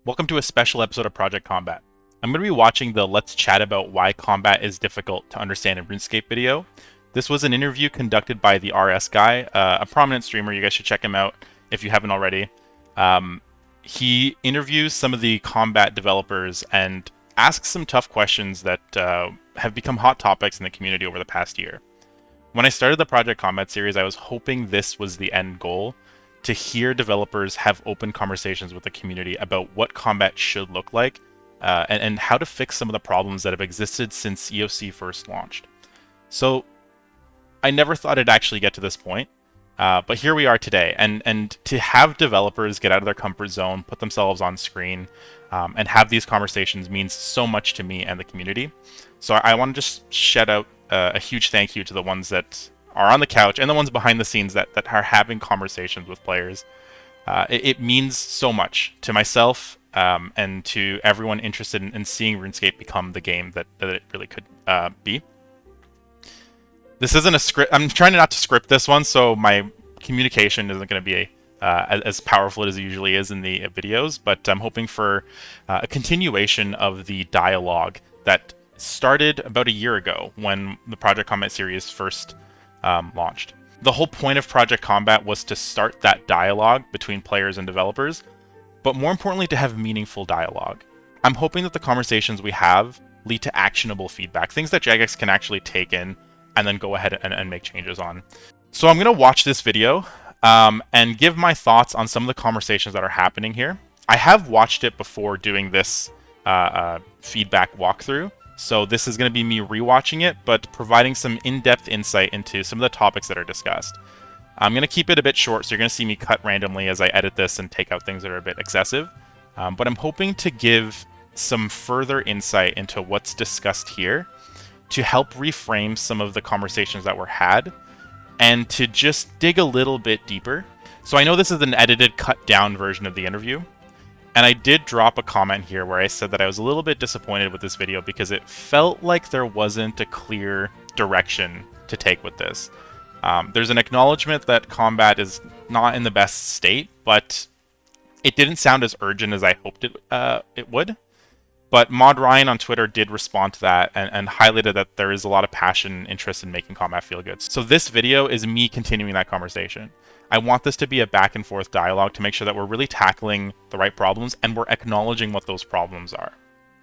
Welcome to a special episode of Project Combat. I'm going to be watching the Let's Chat About Why Combat is Difficult to Understand in RuneScape video. This was an interview conducted by the RS guy, a prominent streamer. You guys should check him out if you haven't already. He interviews some of the combat developers and asks some tough questions that have become hot topics in the community over the past year. When I started the Project Combat series, I was hoping this was the end goal, to hear developers have open conversations with the community about what combat should look like and how to fix some of the problems that have existed since EOC first launched. So I never thought it'd actually get to this point, but here we are today. And to have developers get out of their comfort zone, put themselves on screen, and have these conversations means so much to me and the community. So I want to just shout out a huge thank you to the ones that are on the couch and the ones behind the scenes that are having conversations with players. It means so much to myself and to everyone interested in seeing RuneScape become the game that it really could be. This isn't a script. I'm trying not to script this one, so my communication isn't going to be as powerful as it usually is in the videos, but I'm hoping for a continuation of the dialogue that started about a year ago when the Project Combat series first launched. The whole point of Project Combat was to start that dialogue between players and developers, but more importantly, to have meaningful dialogue. I'm hoping that the conversations we have lead to actionable feedback, things that Jagex can actually take in and then go ahead and make changes on. So I'm going to watch this video and give my thoughts on some of the conversations that are happening here. I have watched it before doing this feedback walkthrough, so this is going to be me rewatching it, but providing some in-depth insight into some of the topics that are discussed. I'm going to keep it a bit short, so you're going to see me cut randomly as I edit this and take out things that are a bit excessive. But I'm hoping to give some further insight into what's discussed here to help reframe some of the conversations that were had and to just dig a little bit deeper. So I know this is an edited, cut down version of the interview. And I did drop a comment here where I said that I was a little bit disappointed with this video because it felt like there wasn't a clear direction to take with this. There's an acknowledgement that combat is not in the best state, but it didn't sound as urgent as I hoped it would. But Mod Ryan on Twitter did respond to that and highlighted that there is a lot of passion and interest in making combat feel good. So this video is me continuing that conversation. I want this to be a back and forth dialogue to make sure that we're really tackling the right problems and we're acknowledging what those problems are.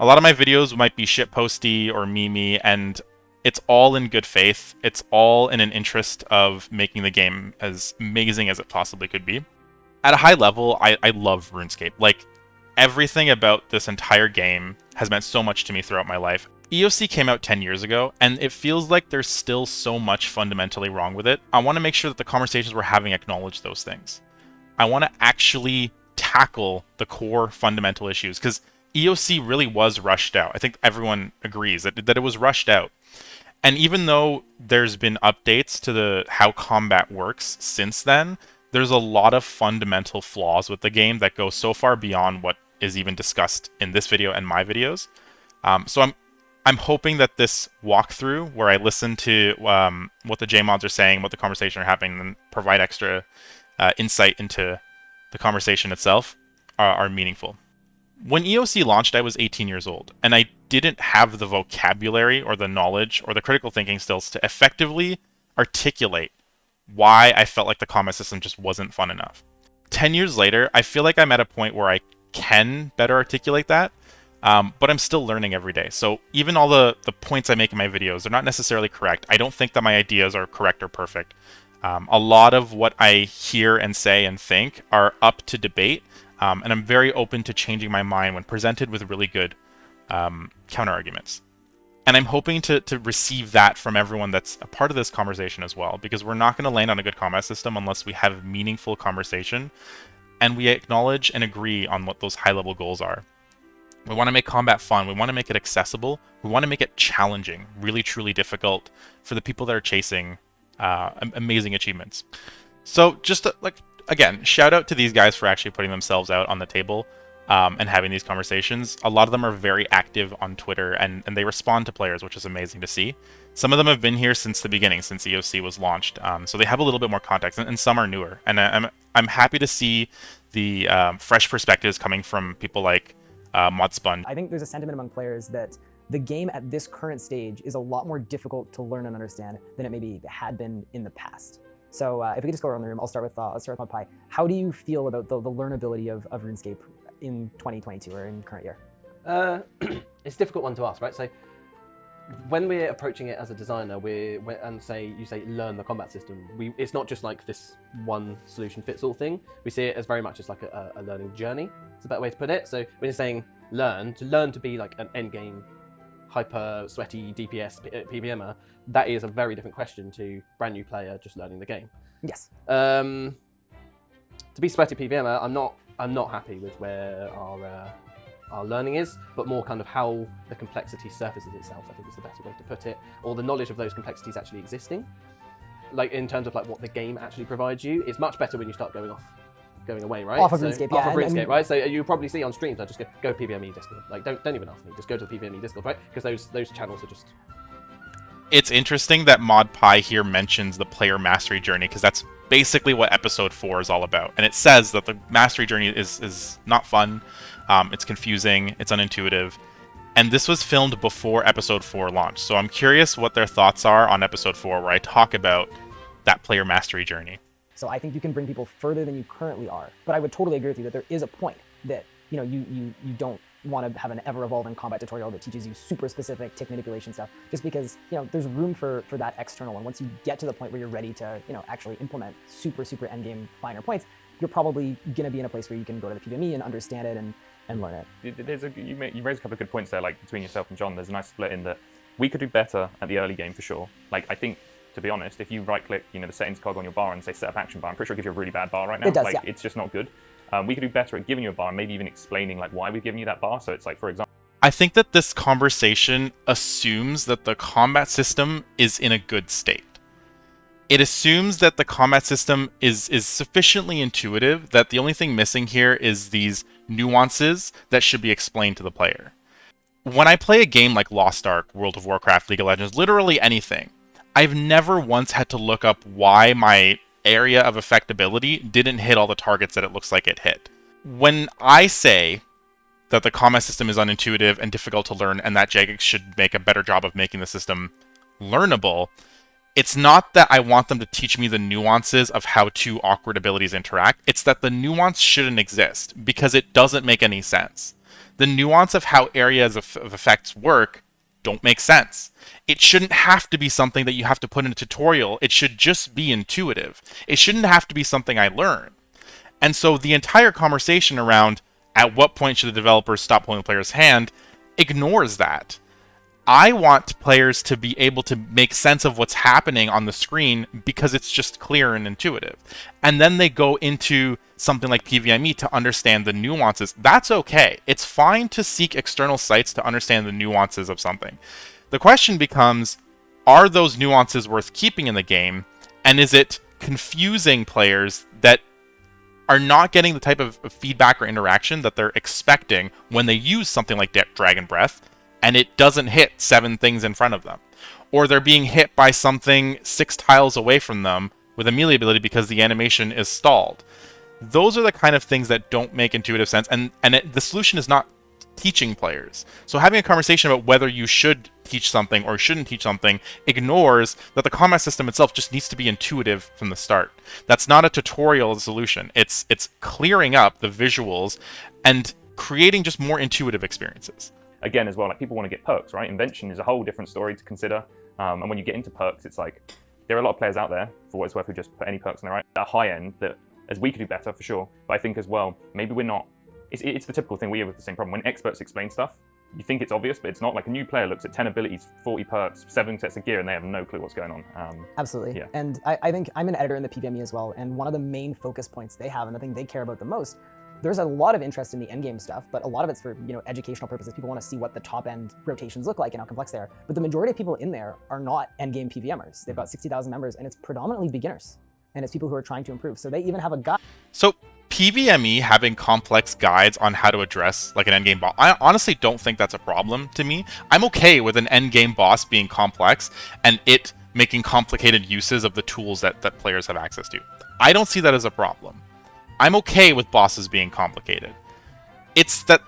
A lot of my videos might be shitposty or meme-y, and it's all in good faith. It's all in an interest of making the game as amazing as it possibly could be. At a high level, I love RuneScape. Like, everything about this entire game has meant so much to me throughout my life. EOC came out 10 years ago, and it feels like there's still so much fundamentally wrong with it. I want to make sure that the conversations we're having acknowledge those things. I want to actually tackle the core fundamental issues, because EOC really was rushed out. I think everyone agrees that it was rushed out. And even though there's been updates to how combat works since then, there's a lot of fundamental flaws with the game that go so far beyond what is even discussed in this video and my videos. So I'm hoping that this walkthrough, where I listen to what the JMods are saying, what the conversation are having, and provide extra insight into the conversation itself, are meaningful. When EOC launched, I was 18 years old, and I didn't have the vocabulary or the knowledge or the critical thinking skills to effectively articulate why I felt like the combat system just wasn't fun enough. 10 years later, I feel like I'm at a point where I can better articulate that, but I'm still learning every day. So even all the points I make in my videos, they're not necessarily correct. I don't think that my ideas are correct or perfect. A lot of what I hear and say and think are up to debate, and I'm very open to changing my mind when presented with really good counter-arguments. And I'm hoping to receive that from everyone that's a part of this conversation as well, because we're not going to land on a good combat system unless we have meaningful conversation and we acknowledge and agree on what those high-level goals are. We want to make combat fun. We want to make it accessible. We want to make it challenging, really, truly difficult for the people that are chasing amazing achievements. So just again, shout out to these guys for actually putting themselves out on the table and having these conversations. A lot of them are very active on Twitter, and they respond to players, which is amazing to see. Some of them have been here since the beginning, since EOC was launched, so they have a little bit more context, and some are newer. And I'm happy to see the fresh perspectives coming from people like ModSpun. I think there's a sentiment among players that the game at this current stage is a lot more difficult to learn and understand than it maybe had been in the past. So if we could just go around the room, I'll start with ModPie. How do you feel about the learnability of RuneScape in 2022 or in current year? It's a difficult one to ask, right? So when we're approaching it as a designer, you say learn the combat system. It's not just like this one solution fits all thing. We see it as very much just like a learning journey. It's a better way to put it. So when you're saying learn to be like an end game, hyper sweaty DPS PvMer, that is a very different question to brand new player just learning the game. Yes. To be sweaty PvMer, I'm not happy with where our learning is, but more kind of how the complexity surfaces itself, I think is the better way to put it, or the knowledge of those complexities actually existing. Like in terms of like what the game actually provides you, it's much better when you start going away, right? Off of RuneScape, Off of RuneScape, right? So you probably see on streams, I just go PvMe Discord. Like don't even ask me, just go to the PvMe Discord, right? Because those channels are just... It's interesting that ModPie here mentions the player mastery journey, because that's basically what episode 4 is all about. And it says that the mastery journey is not fun, it's confusing, it's unintuitive. And this was filmed before episode 4 launched. So I'm curious what their thoughts are on episode 4, where I talk about that player mastery journey. So I think you can bring people further than you currently are. But I would totally agree with you that there is a point that you don't want to have an ever-evolving combat tutorial that teaches you super specific tick manipulation stuff, just because there's room for that external one. Once you get to the point where you're ready to actually implement super endgame finer points, you're probably going to be in a place where you can go to the PvMe and understand it and learn it. You raised a couple of good points there, like between yourself and John. There's a nice split in that we could do better at the early game for sure. Like I think, to be honest, if you right-click the settings cog on your bar and say set up action bar, I'm pretty sure it gives you a really bad bar right now. It does, like yeah. It's just not good. We could do better at giving you a bar and maybe even explaining like why we've given you that bar. So it's like, for example, I think that this conversation assumes that the combat system is in a good state. It assumes that the combat system is sufficiently intuitive that the only thing missing here is these nuances that should be explained to the player. When I play a game like Lost Ark, World of Warcraft, League of Legends, literally anything, I've never once had to look up why my area of effectability didn't hit all the targets that it looks like it hit. When I say that the combat system is unintuitive and difficult to learn and that Jagex should make a better job of making the system learnable, it's not that I want them to teach me the nuances of how two awkward abilities interact. It's that the nuance shouldn't exist because it doesn't make any sense. The nuance of how areas of effects work don't make sense. It shouldn't have to be something that you have to put in a tutorial. It should just be intuitive. It shouldn't have to be something I learn. And so the entire conversation around at what point should the developers stop holding the player's hand ignores that. I want players to be able to make sense of what's happening on the screen because it's just clear and intuitive. And then they go into something like PvMe to understand the nuances. That's okay. It's fine to seek external sites to understand the nuances of something. The question becomes, are those nuances worth keeping in the game? And is it confusing players that are not getting the type of feedback or interaction that they're expecting when they use something like Dragon Breath and it doesn't hit 7 things in front of them? Or they're being hit by something 6 tiles away from them with a melee ability because the animation is stalled. Those are the kind of things that don't make intuitive sense, and the solution is not teaching players. So having a conversation about whether you should teach something or shouldn't teach something ignores that the combat system itself just needs to be intuitive from the start. That's not a tutorial solution. It's clearing up the visuals and creating just more intuitive experiences. again as well, like people want to get perks, right? Invention is a whole different story to consider. And when you get into perks, it's like, there are a lot of players out there, for what it's worth, who just put any perks in there, right? At a high end, that as we could do better, for sure. But I think as well, maybe we're not, it's the typical thing we have with the same problem. When experts explain stuff, you think it's obvious, but it's not. Like a new player looks at 10 abilities, 40 perks, 7 sets of gear, and they have no clue what's going on. Absolutely. Yeah. And I think I'm an editor in the PvME as well, and one of the main focus points they have, and the thing they care about the most, there's a lot of interest in the endgame stuff, but a lot of it's for, you know, educational purposes. People want to see what the top end rotations look like and how complex they are. But the majority of people in there are not endgame PvMers. They've got 60,000 members, and it's predominantly beginners, and it's people who are trying to improve. So they even have a guide. So PvME having complex guides on how to address like an endgame boss, I honestly don't think that's a problem to me. I'm okay with an endgame boss being complex and it making complicated uses of the tools that players have access to. I don't see that as a problem. I'm okay with bosses being complicated. It's that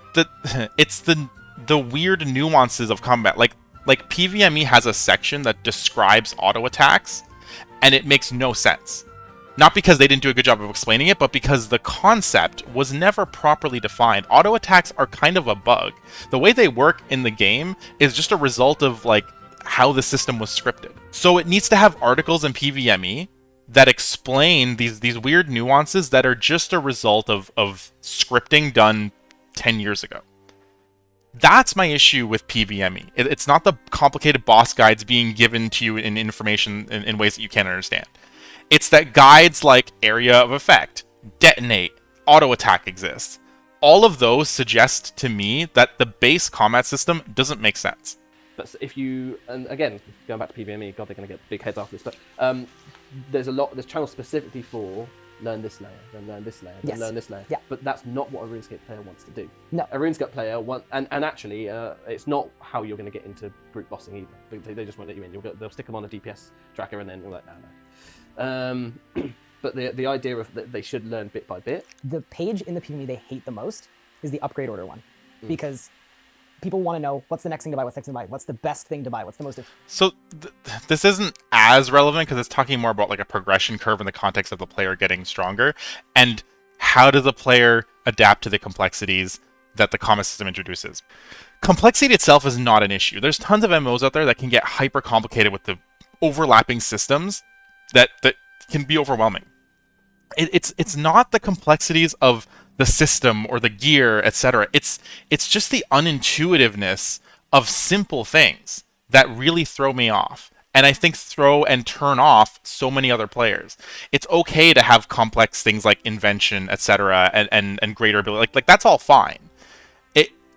it's the weird nuances of combat. Like PvMe has a section that describes auto attacks, and it makes no sense. Not because they didn't do a good job of explaining it, but because the concept was never properly defined. Auto attacks are kind of a bug. The way they work in the game is just a result of like how the system was scripted. So it needs to have articles in PvMe that explain these weird nuances that are just a result of scripting done 10 years ago. That's my issue with PvMe. It's not the complicated boss guides being given to you in information in ways that you can't understand. It's that guides like Area of Effect, Detonate, Auto Attack exists. All of those suggest to me that the base combat system doesn't make sense. But if you, and again, going back to PvMe, God, they're going to get big heads after this, but there's channels specifically for learn this layer, then learn this layer, then Yes. learn this layer. Yeah. But that's not what a RuneScape player wants to do. No. A RuneScape player and actually, it's not how you're going to get into brute bossing either. They just won't let you in. They'll stick them on a DPS tracker and then you're like, no. But the idea of that they should learn bit by bit. The page in the PvMe they hate the most is the upgrade order one, because people want to know what's the next thing to buy, what's the next thing to buy, what's the best thing to buy, what's the most. So this isn't as relevant because it's talking more about like a progression curve in the context of the player getting stronger, and how does the player adapt to the complexities that the combat system introduces. Complexity itself is not an issue. There's tons of MMOs out there that can get hyper complicated with the overlapping systems that can be overwhelming. It's not the complexities of the system or the gear, etc. It's just the unintuitiveness of simple things that really throw me off, and I think throw and turn off so many other players. It's okay to have complex things like invention, etc., and greater ability. Like that's all fine.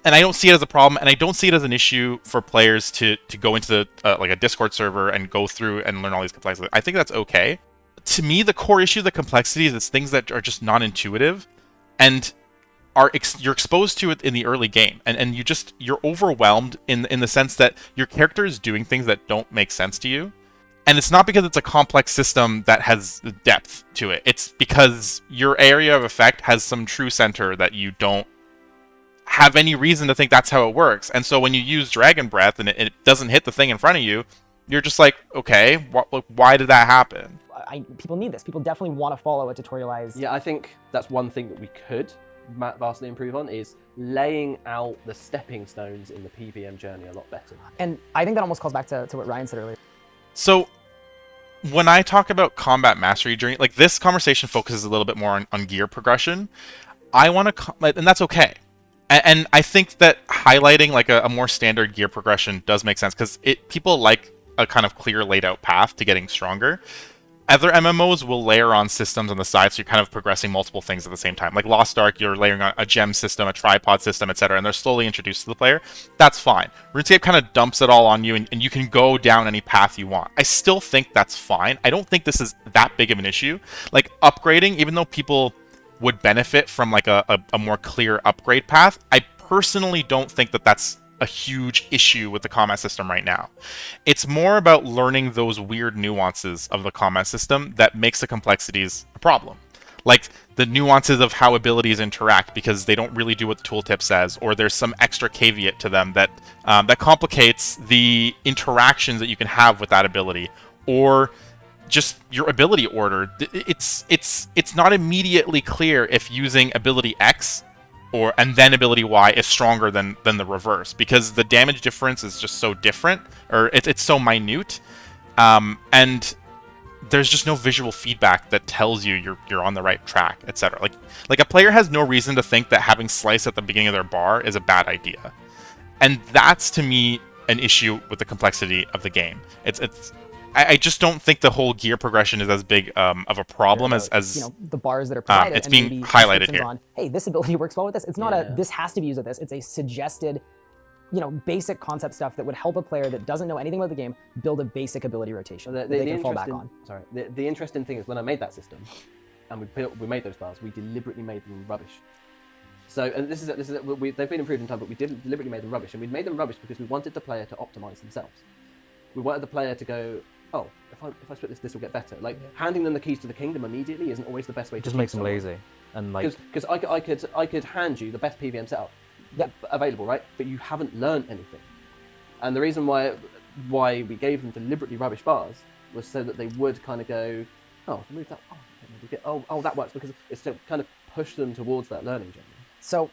And I don't see it as a problem, and I don't see it as an issue for players to go into like a Discord server and go through and learn all these complexities. I think that's okay. To me, the core issue of the complexities is things that are just non-intuitive, and you're exposed to it in the early game, and you're overwhelmed in the sense that your character is doing things that don't make sense to you. And it's not because it's a complex system that has depth to it. It's because your area of effect has some true center that you don't have any reason to think that's how it works. And so when you use Dragon Breath and it doesn't hit the thing in front of you, you're just like, okay, why did that happen? People need this. People definitely want to follow a tutorialized. Yeah, I think that's one thing that we could vastly improve on, is laying out the stepping stones in the PvM journey a lot better. And I think that almost calls back to what Ryan said earlier. So when I talk about combat mastery journey, like this conversation focuses a little bit more on gear progression. I want to, and that's okay. And I think that highlighting like a more standard gear progression does make sense, because people like a kind of clear laid out path to getting stronger. Other MMOs will layer on systems on the side, so you're kind of progressing multiple things at the same time. Like Lost Ark, you're layering on a gem system, a tripod system, etc., and they're slowly introduced to the player. That's fine. RuneScape kind of dumps it all on you, and you can go down any path you want. I still think that's fine. I don't think this is that big of an issue. Like upgrading, even though people would benefit from like a more clear upgrade path, I personally don't think that that's a huge issue with the combat system right now. It's more about learning those weird nuances of the combat system that makes the complexities a problem. Like the nuances of how abilities interact because they don't really do what the tooltip says, or there's some extra caveat to them that that complicates the interactions that you can have with that ability, or just your ability order. It's not immediately clear if using ability X and then ability Y is stronger than the reverse, because the damage difference is just so different, or it's so minute, and there's just no visual feedback that tells you you're on the right track, etc. Like a player has no reason to think that having slice at the beginning of their bar is a bad idea, and that's to me an issue with the complexity of the game. I just don't think the whole gear progression is as big of a problem as the bars that are provided. It's and being maybe highlighted here. on, hey, this ability works well with this. It's not this has to be used with this. It's a suggested, basic concept stuff that would help a player that doesn't know anything about the game build a basic ability rotation that they can fall back on. Sorry, the interesting thing is when I made that system, and we made those bars, we deliberately made them rubbish. So, and they've been improved in time, but we deliberately made them rubbish, and we made them rubbish because we wanted the player to optimize themselves. We wanted the player to go, oh, if I split this, this will get better. Like handing them the keys to the kingdom immediately isn't always the best way. It just makes them lazy, and like because I could hand you the best PvM setup available, right? But you haven't learned anything. And the reason why we gave them deliberately rubbish bars was so that they would kind of go, oh, remove that. Oh, that works, because it's to kind of push them towards that learning journey. So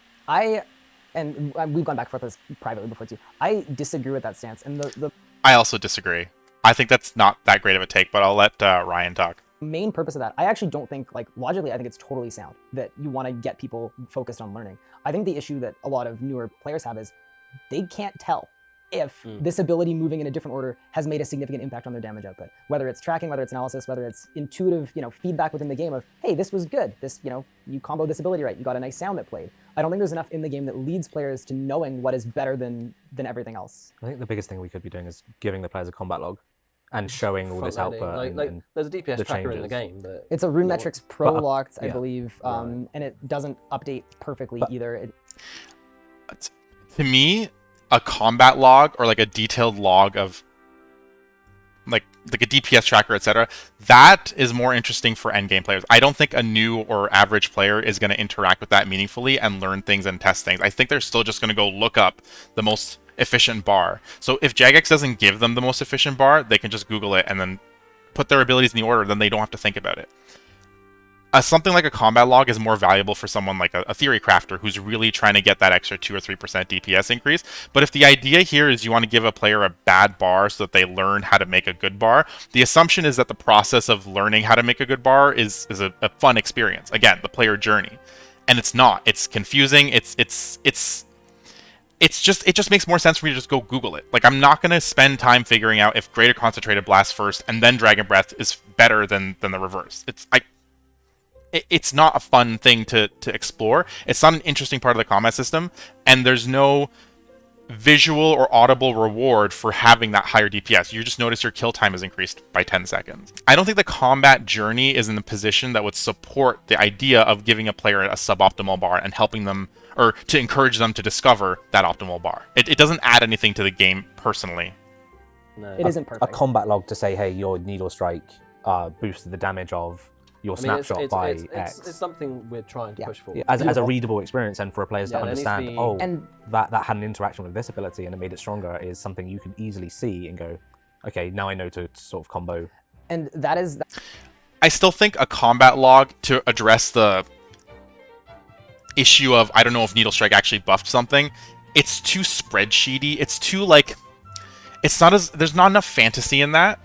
and we've gone back and forth this privately before too. I disagree with that stance, and the I also disagree. I think that's not that great of a take, but I'll let Ryan talk. main purpose of that, I actually don't think, like, logically, I think it's totally sound that you want to get people focused on learning. I think the issue that a lot of newer players have is they can't tell if this ability moving in a different order has made a significant impact on their damage output. Whether it's tracking, whether it's analysis, whether it's intuitive, feedback within the game of, hey, this was good. This, you comboed this ability right. You got a nice sound that played. I don't think there's enough in the game that leads players to knowing what is better than everything else. I think the biggest thing we could be doing is giving the players a combat log and showing all this output. And there's a DPS the tracker in the changes. game, but It's a Rune Metrics Pro locked, I yeah. believe, and it doesn't update perfectly either. To me, a combat log or like a detailed log of like a DPS tracker, etc., that is more interesting for endgame players. I don't think a new or average player is going to interact with that meaningfully and learn things and test things. I think they're still just going to go look up the most efficient bar. So if Jagex doesn't give them the most efficient bar, they can just Google it and then put their abilities in the order, then they don't have to think about it. Something like a combat log is more valuable for someone like a theory crafter who's really trying to get that extra 2 or 3% DPS increase. But if the idea here is you want to give a player a bad bar so that they learn how to make a good bar, the assumption is that the process of learning how to make a good bar is a fun experience. Again, the player journey. And it's not. It's confusing. It just makes more sense for me to just go Google it. Like, I'm not going to spend time figuring out if Greater Concentrated Blast first and then Dragon Breath is better than the reverse. It's not a fun thing to explore. It's not an interesting part of the combat system, and there's no visual or audible reward for having that higher DPS. You just notice your kill time is increased by 10 seconds. I don't think the combat journey is in the position that would support the idea of giving a player a suboptimal bar and helping them, or to encourage them to discover that optimal bar. It doesn't add anything to the game personally. no. It isn't perfect. a combat log to say, hey, your needle strike boosted the damage of your snapshot by X. It's something we're trying to push for. Yeah, as a readable experience, and for players to there needs to understand, be- And- that had an interaction with this ability and it made it stronger, is something you can easily see and go, okay, now I know to sort of combo. And that is... I still think a combat log to address the issue of, I don't know if Needle Strike actually buffed something, it's too spreadsheety. It's too, like, there's not enough fantasy in that.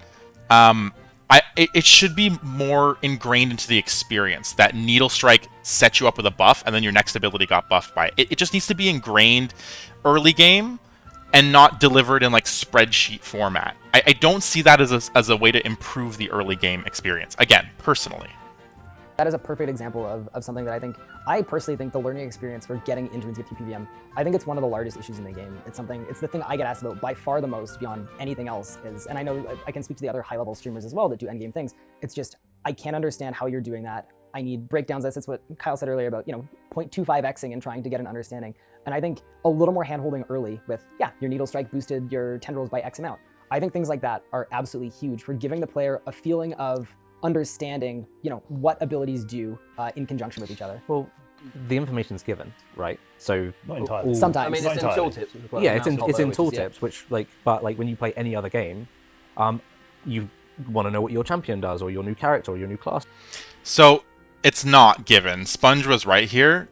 It should be more ingrained into the experience that Needle Strike set you up with a buff and then your next ability got buffed by it. It just needs to be ingrained early game and not delivered in like spreadsheet format. I don't see that as a way to improve the early game experience. Again, personally. That is a perfect example of something that I personally think the learning experience for getting into RuneScape through PvM, I think it's one of the largest issues in the game. It's the thing I get asked about by far the most beyond anything else is, and I know I can speak to the other high level streamers as well that do endgame things. It's just, I can't understand how you're doing that. I need breakdowns. That's what Kyle said earlier about, 0.25xing and trying to get an understanding. And I think a little more handholding early with, your Needle Strike boosted your tendrils by X amount. I think things like that are absolutely huge for giving the player a feeling of understanding, what abilities do in conjunction with each other. Well, the information's given, right? So Not entirely. Sometimes. I mean, Not it's in entirely. tooltips. Which is what yeah, I'm it's in now it's in which is, tooltips, which but when you play any other game, you want to know what your champion does, or your new character, or your new class. So it's not given. Sponge was right here.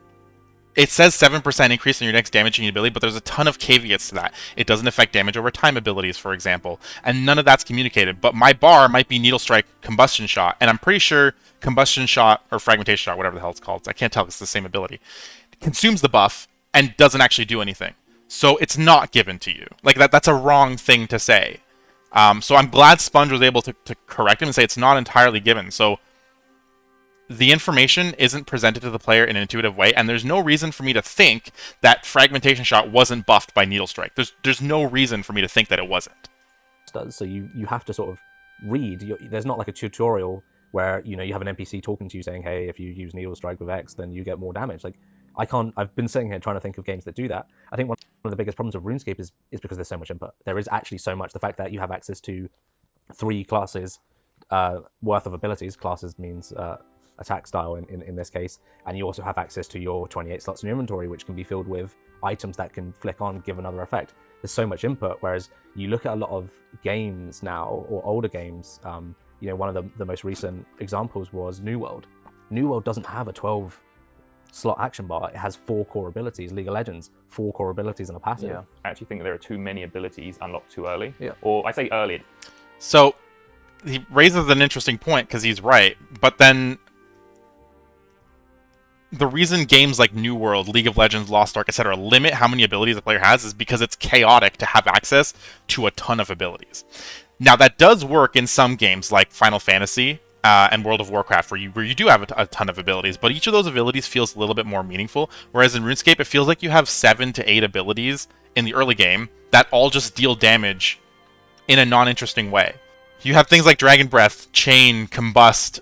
It says 7% increase in your next damaging ability, but there's a ton of caveats to that. It doesn't affect damage over time abilities, for example, and none of that's communicated. But my bar might be Needle Strike Combustion Shot, and I'm pretty sure Combustion Shot, or Fragmentation Shot, whatever the hell it's called, I can't tell if it's the same ability, consumes the buff and doesn't actually do anything. So it's not given to you. Like, that's a wrong thing to say. So I'm glad Sponge was able to correct him and say it's not entirely given. So the information isn't presented to the player in an intuitive way, and there's no reason for me to think that Fragmentation Shot wasn't buffed by Needle Strike. There's no reason for me to think that it wasn't. Does so you have to sort of read. There's not like a tutorial where you have an NPC talking to you saying, hey, if you use Needle Strike with X, then you get more damage. Like, I've been sitting here trying to think of games that do that. I think one of the biggest problems of RuneScape is because there's so much input. There is actually so much. The fact that you have access to 3 classes worth of abilities. Classes means attack style in this case, and you also have access to your 28 slots in your inventory, which can be filled with items that can flick on, give another effect. There's so much input, whereas you look at a lot of games now, or older games, you know, one of the most recent examples was New World. New World doesn't have a 12 slot action bar. It has 4 core abilities. League of Legends, 4 core abilities and a passive. Yeah. I actually think there are too many abilities unlocked too early. Yeah. Or I say early. So he raises an interesting point because he's right, but then the reason games like New World, League of Legends, Lost Ark, etc. limit how many abilities a player has is because it's chaotic to have access to a ton of abilities. Now that does work in some games like Final Fantasy and World of Warcraft, where you do have a ton of abilities, but each of those abilities feels a little bit more meaningful. Whereas in RuneScape, it feels like you have 7 to 8 abilities in the early game that all just deal damage in a non-interesting way. You have things like Dragon Breath, Chain, Combust,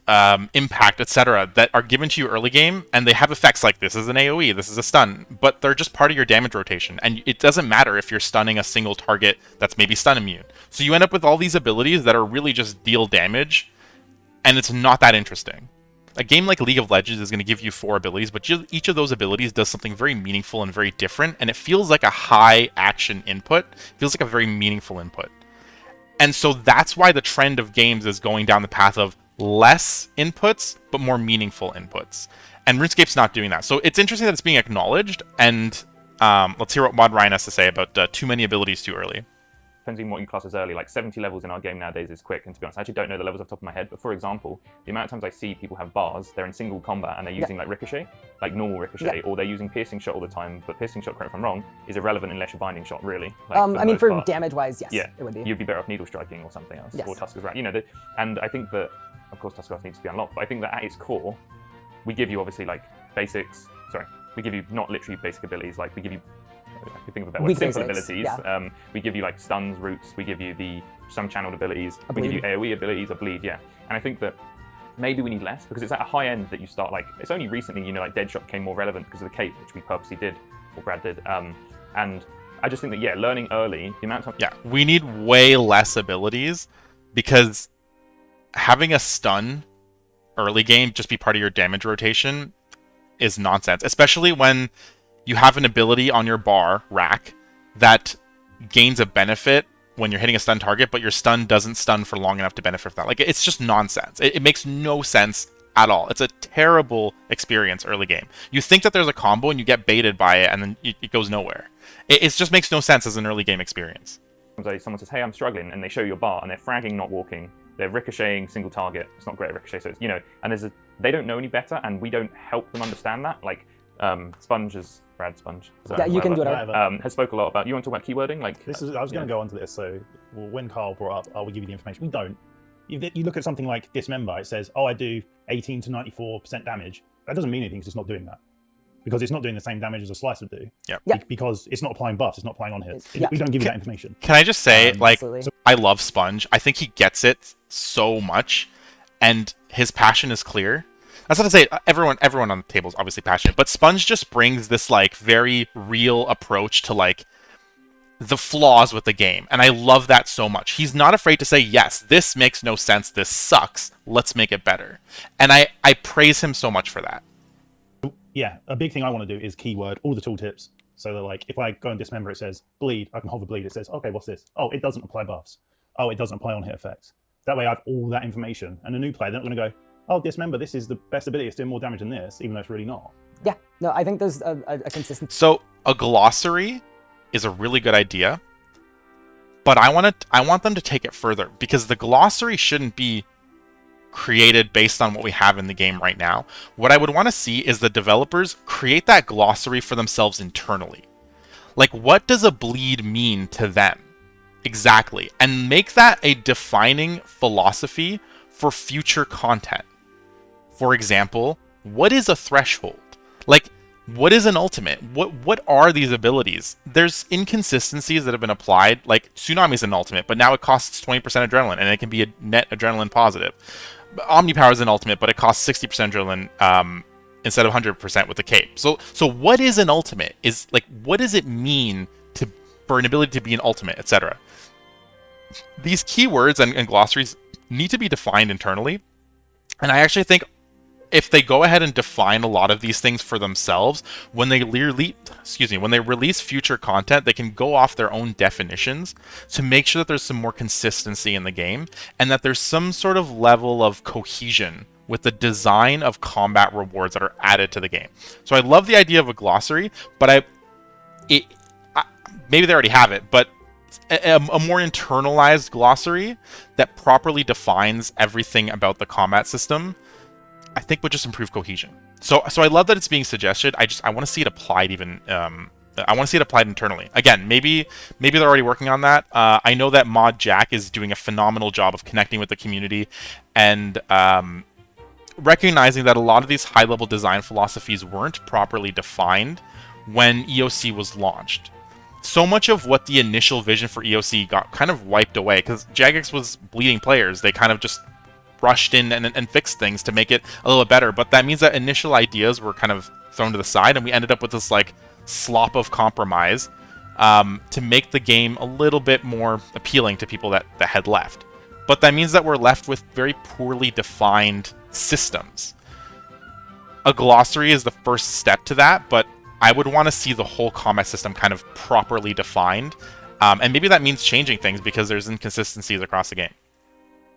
Impact, etc. that are given to you early game, and they have effects like this is an AoE, this is a stun, but they're just part of your damage rotation, and it doesn't matter if you're stunning a single target that's maybe stun immune. So you end up with all these abilities that are really just deal damage, and it's not that interesting. A game like League of Legends is going to give you 4 abilities, but each of those abilities does something very meaningful and very different, and it feels like a high action input. It feels like a very meaningful input. And so that's why the trend of games is going down the path of less inputs, but more meaningful inputs. And RuneScape's not doing that. So it's interesting that it's being acknowledged, and let's hear what Mod Ryan has to say about too many abilities too early. Depends on what you class as early. Like 70 levels in our game nowadays is quick, and to be honest, I actually don't know the levels off the top of my head, but for example, the amount of times I see people have bars, they're in single combat and they're using like ricochet, like normal ricochet, or they're using piercing shot all the time, but piercing shot, correct me if I'm wrong, is irrelevant unless you're binding shot, really. Like, I mean, for part. damage-wise, yes, Yeah, it would be. You'd be better off needle striking or something else, Yes. or Tuskers Rat, you know, and I think that, of course, Tuskers needs to be unlocked, but I think that at its core, we give you obviously like basics, we give you not literally basic abilities, like we give you, I can think of a better word, Weak simple basics, abilities. yeah. We give you like stuns, roots, we give you some channeled abilities, we give you bleed. AoE abilities, a bleed, yeah. And I think that maybe we need less because it's at a high end that you start like, it's only recently, you know, like Deadshot became more relevant because of the cape, which we purposely did, or Brad did. And I just think that, yeah, learning early, the amount of time. Yeah, we need way less abilities because having a stun early game just be part of your damage rotation is nonsense, especially when you have an ability on your bar rack that gains a benefit when you're hitting a stun target, but your stun doesn't stun for long enough to benefit from that. Like, it's just nonsense. It makes no sense at all. It's a terrible experience early game. You think that there's a combo and you get baited by it, and then it goes nowhere. It just makes no sense as an early game experience. Someone says, hey, I'm struggling, and they show you a bar, and they're fragging, not walking. They're ricocheting, single target. It's not great at ricochet, so it's, you know, and they don't know any better, and we don't help them understand that. Like, Sponge is Brad Sponge. Yeah, you can do it. Has spoke a lot about. You want to talk about keywording? Like this is. I was going to go on to this. So when Carl brought up, "I will give you the information," we don't. You look at something like Dismember. It says, "Oh, I do 18 to 94% damage." That doesn't mean anything because it's not doing that. Because it's not doing the same damage as a slice would do. Yeah. Because it's not applying buffs. It's not applying on hits. Yeah. We don't give you that information. Can I just say, Absolutely. I love Sponge. I think he gets it so much, and his passion is clear. That's not to say everyone on the table is obviously passionate, but Sponge just brings this like very real approach to like the flaws with the game, and I love that so much. He's not afraid to say, yes, this makes no sense, this sucks, let's make it better. And I praise him so much for that. Yeah, a big thing I want to do is keyword all the tooltips. So that like if I go and Dismember, it says bleed. I can hover bleed. It says, okay, what's this? Oh, it doesn't apply buffs. Oh, it doesn't apply on hit effects. That way I have all that information. And a new player, they're not going to go, oh, Dismember, this is the best ability. It's doing more damage than this, even though it's really not. Yeah, no, I think there's a consistent. So a glossary is a really good idea, but I want them to take it further, because the glossary shouldn't be created based on what we have in the game right now. What I would want to see is the developers create that glossary for themselves internally. Like, what does a bleed mean to them? Exactly. And make that a defining philosophy for future content. For example, what is a threshold? Like, what is an ultimate? What are these abilities? There's inconsistencies that have been applied. Like, Tsunami's an ultimate, but now it costs 20% adrenaline, and it can be a net adrenaline positive. Omnipower is an ultimate, but it costs 60% adrenaline instead of 100% with the cape. So what is an ultimate? Is like, what does it mean for an ability to be an ultimate, etc.? these keywords and glossaries need to be defined internally. And I actually think if they go ahead and define a lot of these things for themselves, when they release future content, they can go off their own definitions to make sure that there's some more consistency in the game and that there's some sort of level of cohesion with the design of combat rewards that are added to the game. So I love the idea of a glossary, but maybe they already have it, but a more internalized glossary that properly defines everything about the combat system, I think would just improve cohesion. So I love that it's being suggested. I want to see it applied even. I want to see it applied internally. Again, maybe they're already working on that. I know that Mod Jack is doing a phenomenal job of connecting with the community and recognizing that a lot of these high-level design philosophies weren't properly defined when EOC was launched. So much of what the initial vision for EOC got kind of wiped away because Jagex was bleeding players. They kind of just rushed in and fixed things to make it a little better, but that means that initial ideas were kind of thrown to the side and we ended up with this like slop of compromise to make the game a little bit more appealing to people that had left. But that means that we're left with very poorly defined systems. A glossary is the first step to that, but I would want to see the whole combat system kind of properly defined, and maybe that means changing things because there's inconsistencies across the game.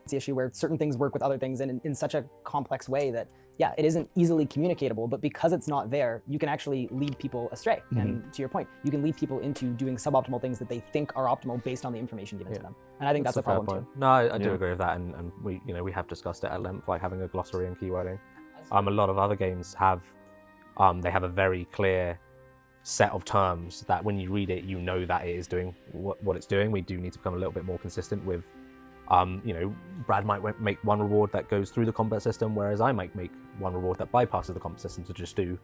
It's the issue where certain things work with other things and in such a complex way that, yeah, it isn't easily communicatable, but because it's not there, you can actually lead people astray. And to your point, you can lead people into doing suboptimal things that they think are optimal based on the information given to them. And I think that's a problem too. No, I do agree with that, and we have discussed it at length, like having a glossary and keywording. A lot of other games have they have a very clear set of terms that when you read it, you know that it is doing what it's doing. We do need to become a little bit more consistent with. Brad might make one reward that goes through the combat system, whereas I might make one reward that bypasses the combat system to just do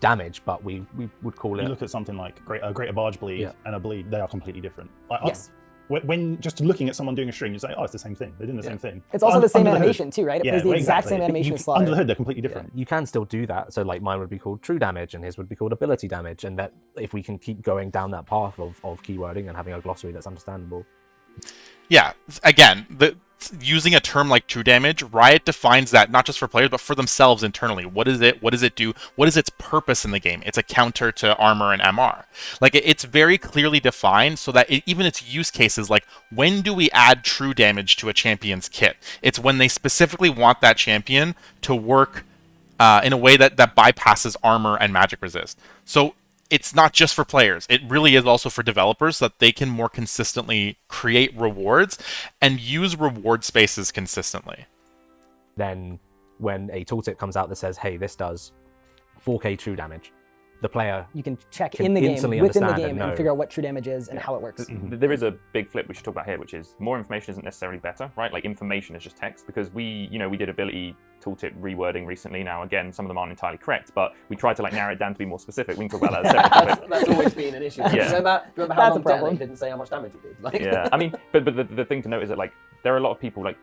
damage, but we would call it... You look at something like a greater barge bleed and a bleed, they are completely different. Yes. When just looking at someone doing a stream, you say, oh, it's the same thing. They're doing the same thing. It's also the same animation too, right? It plays the exact same animation as Slaughter. Under the hood, they're completely different. You can still do that. So like mine would be called true damage and his would be called ability damage. And that if we can keep going down that path of keywording and having a glossary that's understandable. Yeah, again, using a term like true damage, Riot defines that not just for players, but for themselves internally. What is it? What does it do? What is its purpose in the game? It's a counter to armor and MR. Like, it's very clearly defined so that even its use cases, like, when do we add true damage to a champion's kit? It's when they specifically want that champion to work in a way that bypasses armor and magic resist. So it's not just for players. It really is also for developers so that they can more consistently create rewards and use reward spaces consistently. Then when a tooltip comes out that says, hey, this does 4K true damage, the player you can check can in the game, instantly within the understand game, and figure out what true damage is and how it works. There is a big flip we should talk about here, which is more information isn't necessarily better, right? Like information is just text, because we did ability tooltip rewording recently. Now, again, some of them aren't entirely correct, but we tried to like narrow it down to be more specific. We can talk about that separately. That's always been an issue. Yeah. Remember how That's a long problem. Detonate didn't say how much damage it did? Like... Yeah, I mean, but the thing to note is that like there are a lot of people like.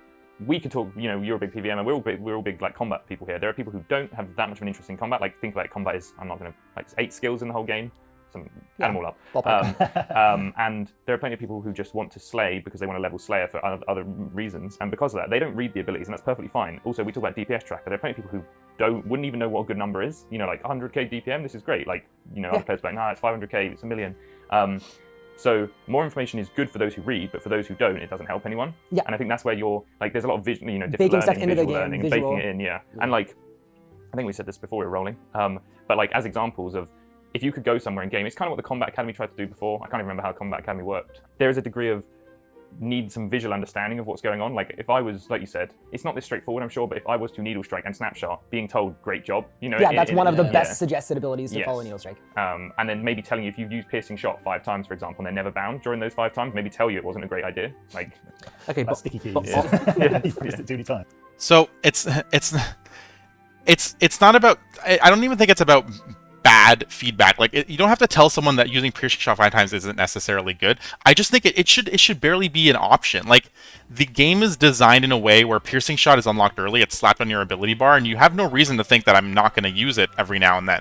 We could talk, you're a big PvM, and we're all big like combat people here. There are people who don't have that much of an interest in combat. Like, think about combat is, I'm not going to, like, 8 skills in the whole game. Add them all up. And there are plenty of people who just want to slay because they want to level Slayer for other reasons. And because of that, they don't read the abilities, and that's perfectly fine. Also, we talk about DPS tracker. There are plenty of people who wouldn't even know what a good number is. Like 100k DPM, this is great. Like, other players are like, nah, it's 500k, it's a million. So more information is good for those who read, but for those who don't, it doesn't help anyone. Yeah. And I think that's where there's a lot of vision, different Baking learning, stuff into the visual game, learning, visual. baking it in, yeah. And like, I think we said this before we were rolling, but like as examples of, if you could go somewhere in game, it's kind of what the Combat Academy tried to do before. I can't even remember how Combat Academy worked. There is a degree of need some visual understanding of what's going on. Like if I was, like you said, it's not this straightforward, I'm sure, but if I was to Needle Strike and Snapshot, being told, great job, Yeah, that's one of the best suggested abilities to Yes. follow Needle Strike. And then maybe telling you if you've used Piercing Shot 5 times, for example, and they're never bound during those 5 times, maybe tell you it wasn't a great idea. Like, okay, but sticky keys. but- You've used it too many times. So it's not about. I don't even think it's about bad feedback. Like you don't have to tell someone that using Piercing Shot 5 times isn't necessarily good. I just think it should barely be an option. Like the game is designed in a way where Piercing Shot is unlocked early. It's slapped on your ability bar, and you have no reason to think that I'm not going to use it every now and then.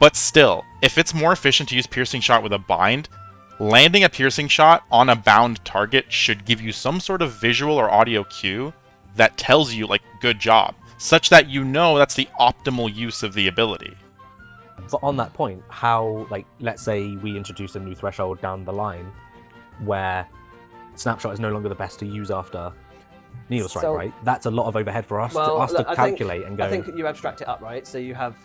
But still, if it's more efficient to use Piercing Shot with a bind, landing a piercing shot on a bound target should give you some sort of visual or audio cue that tells you, like, good job, such that you know that's the optimal use of the ability. But on that point, how, like, let's say we introduce a new threshold down the line where Snapshot is no longer the best to use after Needle Strike, So- right? That's a lot of overhead for us Well, to look, I think- calculate and go. I think you abstract it up, right? So you have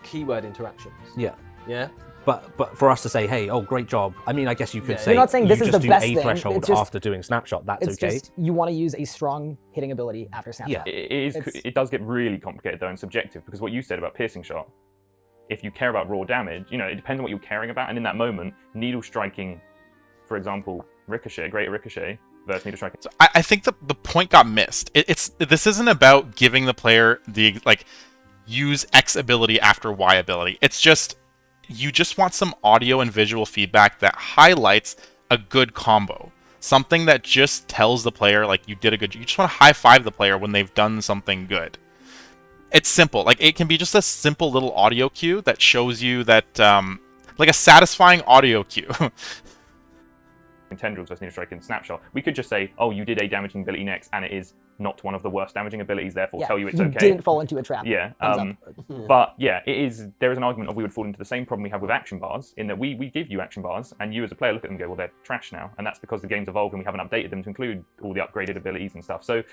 keyword interactions. Yeah. Yeah. But for us to say, hey, oh, great job. I mean, I guess you could Yeah. say You're not saying this you is just the do best a thing, threshold it's just- after doing Snapshot. That's It's okay. just you want to use a strong hitting ability after Snapshot. Yeah. It does get really complicated though and subjective, because what you said about piercing shot, if you care about raw damage, you know, it depends on what you're caring about. And in that moment, needle striking, for example, ricochet, greater ricochet versus needle striking. So I think the point got missed. This isn't about giving the player the, like, use X ability after Y ability. It's just, you just want some audio and visual feedback that highlights a good combo. Something that just tells the player, like, you did a good, you just want to high five the player when they've done something good. It's simple. Like, it can be just a simple little audio cue that shows you that, like a satisfying audio cue. Tendrils versus needle strike and snapshot. We could just say, oh, you did a damaging ability next, and it is not one of the worst damaging abilities, therefore Yeah, tell you it's you okay. didn't fall into a trap. Yeah, Thumbs but yeah, there is an argument of we would fall into the same problem we have with action bars, in that we give you action bars, and you as a player look at them and go, well, they're trash now, and that's because the game's evolved and we haven't updated them to include all the upgraded abilities and stuff. So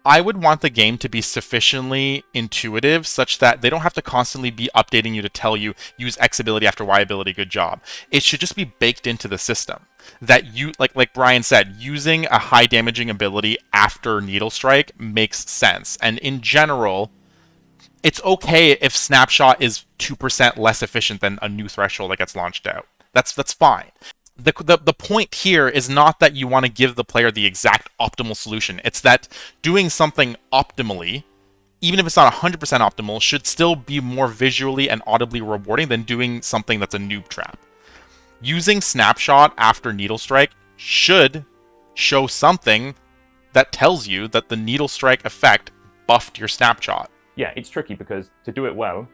I would want the game to be sufficiently intuitive such that they don't have to constantly be updating you to tell you, use X ability after Y ability, good job. It should just be baked into the system. That you, like Brian said, using a high damaging ability after Needle Strike makes sense. And in general, it's okay if Snapshot is 2% less efficient than a new threshold that gets launched out. That's fine. The point here is not that you want to give the player the exact optimal solution. It's that doing something optimally, even if it's not 100% optimal, should still be more visually and audibly rewarding than doing something that's a noob trap. Using Snapshot after Needle Strike should show something that tells you that the Needle Strike effect buffed your Snapshot. yeah, it's tricky because to do it well,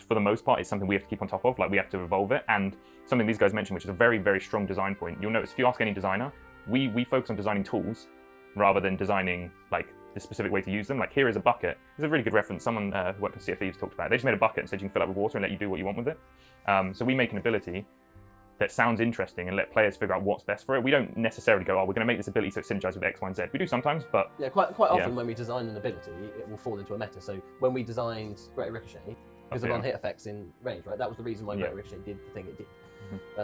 for the most part, it's something we have to keep on top of. Like, we have to evolve it, and something these guys mentioned, which is a very, very strong design point. You'll notice if you ask any designer, we focus on designing tools rather than designing like the specific way to use them. Like, here is a bucket. It's a really good reference. Someone who worked on Sea of Thieves talked about it. They just made a bucket and said you can fill it up with water and let you do what you want with it. So we make an ability that sounds interesting and let players figure out what's best for it. We don't necessarily go, oh, we're going to make this ability so it synergizes with X, Y, and Z. We do sometimes, but Yeah, quite often Yeah. when we design an ability, it will fall into a meta. So when we designed Greater Ricochet, because of Okay. on-hit effects in range, right? That was the reason why Yeah. Greater Ricochet did the thing it did.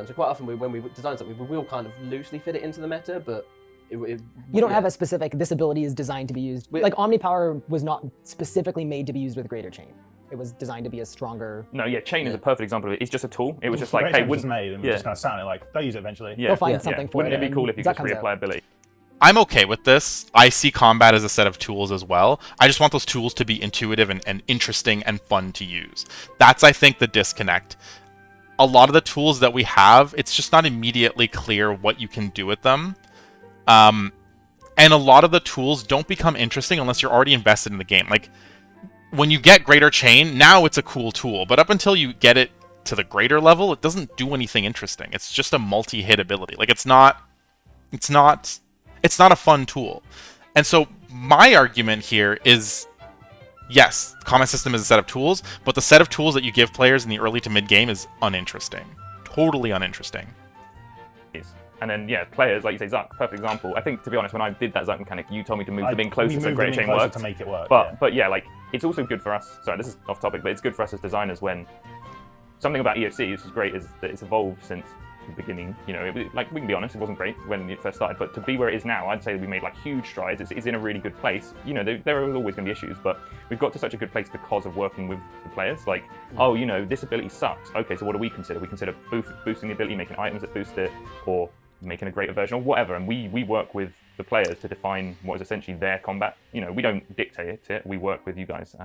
So quite often when we design something, we will kind of loosely fit it into the meta, but You don't have a specific, this ability is designed to be used. Like, Omnipower was not specifically made to be used with Greater Chain. It was designed to be a stronger. no, yeah, chain is a perfect example of it. It's just a tool. It was just like, Great hey, Chain was wouldn't made and we yeah. just kind of sat on it like, they'll use it eventually. yeah, They'll find yeah. something for Wouldn't it. it be and cool if you that could just comes reapply out. ability? I'm okay with this. I see combat as a set of tools as well. I just want those tools to be intuitive and interesting and fun to use. That's, I think, the disconnect. A lot of the tools that we have, it's just not immediately clear what you can do with them. And a lot of the tools don't become interesting unless you're already invested in the game. Like, when you get Greater Chain, now it's a cool tool. But up until you get it to the greater level, it doesn't do anything interesting. It's just a multi-hit ability. Like, it's not a fun tool. And so my argument here is, yes, the combat system is a set of tools, but the set of tools that you give players in the early to mid game is uninteresting. Totally uninteresting. And then, yeah, players, like you say, Zuck, perfect example. I think, to be honest, when I did that Zuck mechanic, you told me to move them in closer so Greater Chain worked. to make it work. But yeah, like, it's also good for us. Sorry, this is off topic, but it's good for us as designers when something about EOC, which is great, is that it's evolved since the beginning. You know, like, we can be honest, it wasn't great when it first started, but to be where it is now, I'd say we made like huge strides. It's in a really good place. You know, there are always going to be issues, but we've got to such a good place because of working with the players. Like, oh, you know, this ability sucks. Okay, so what do we consider? We consider boosting the ability, making items that boost it, or making a greater version or whatever. And we work with the players to define what is essentially their combat. You know, we don't dictate it. We work with you guys.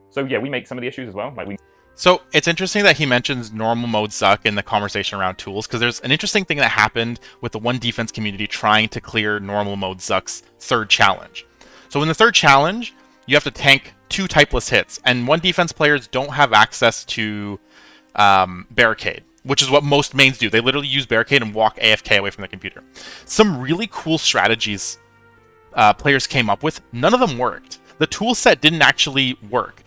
So yeah, we make some of the issues as well. Like, So it's interesting that he mentions normal mode Zuck in the conversation around tools, because there's an interesting thing that happened with the One Defense community trying to clear normal mode Zuck's third challenge. So in the third challenge, you have to tank 2 typeless hits, and One Defense players don't have access to Barricade. which is what most mains do. They literally use barricade and walk AFK away from the computer. Some really cool strategies players came up with, none of them worked. The tool set didn't actually work.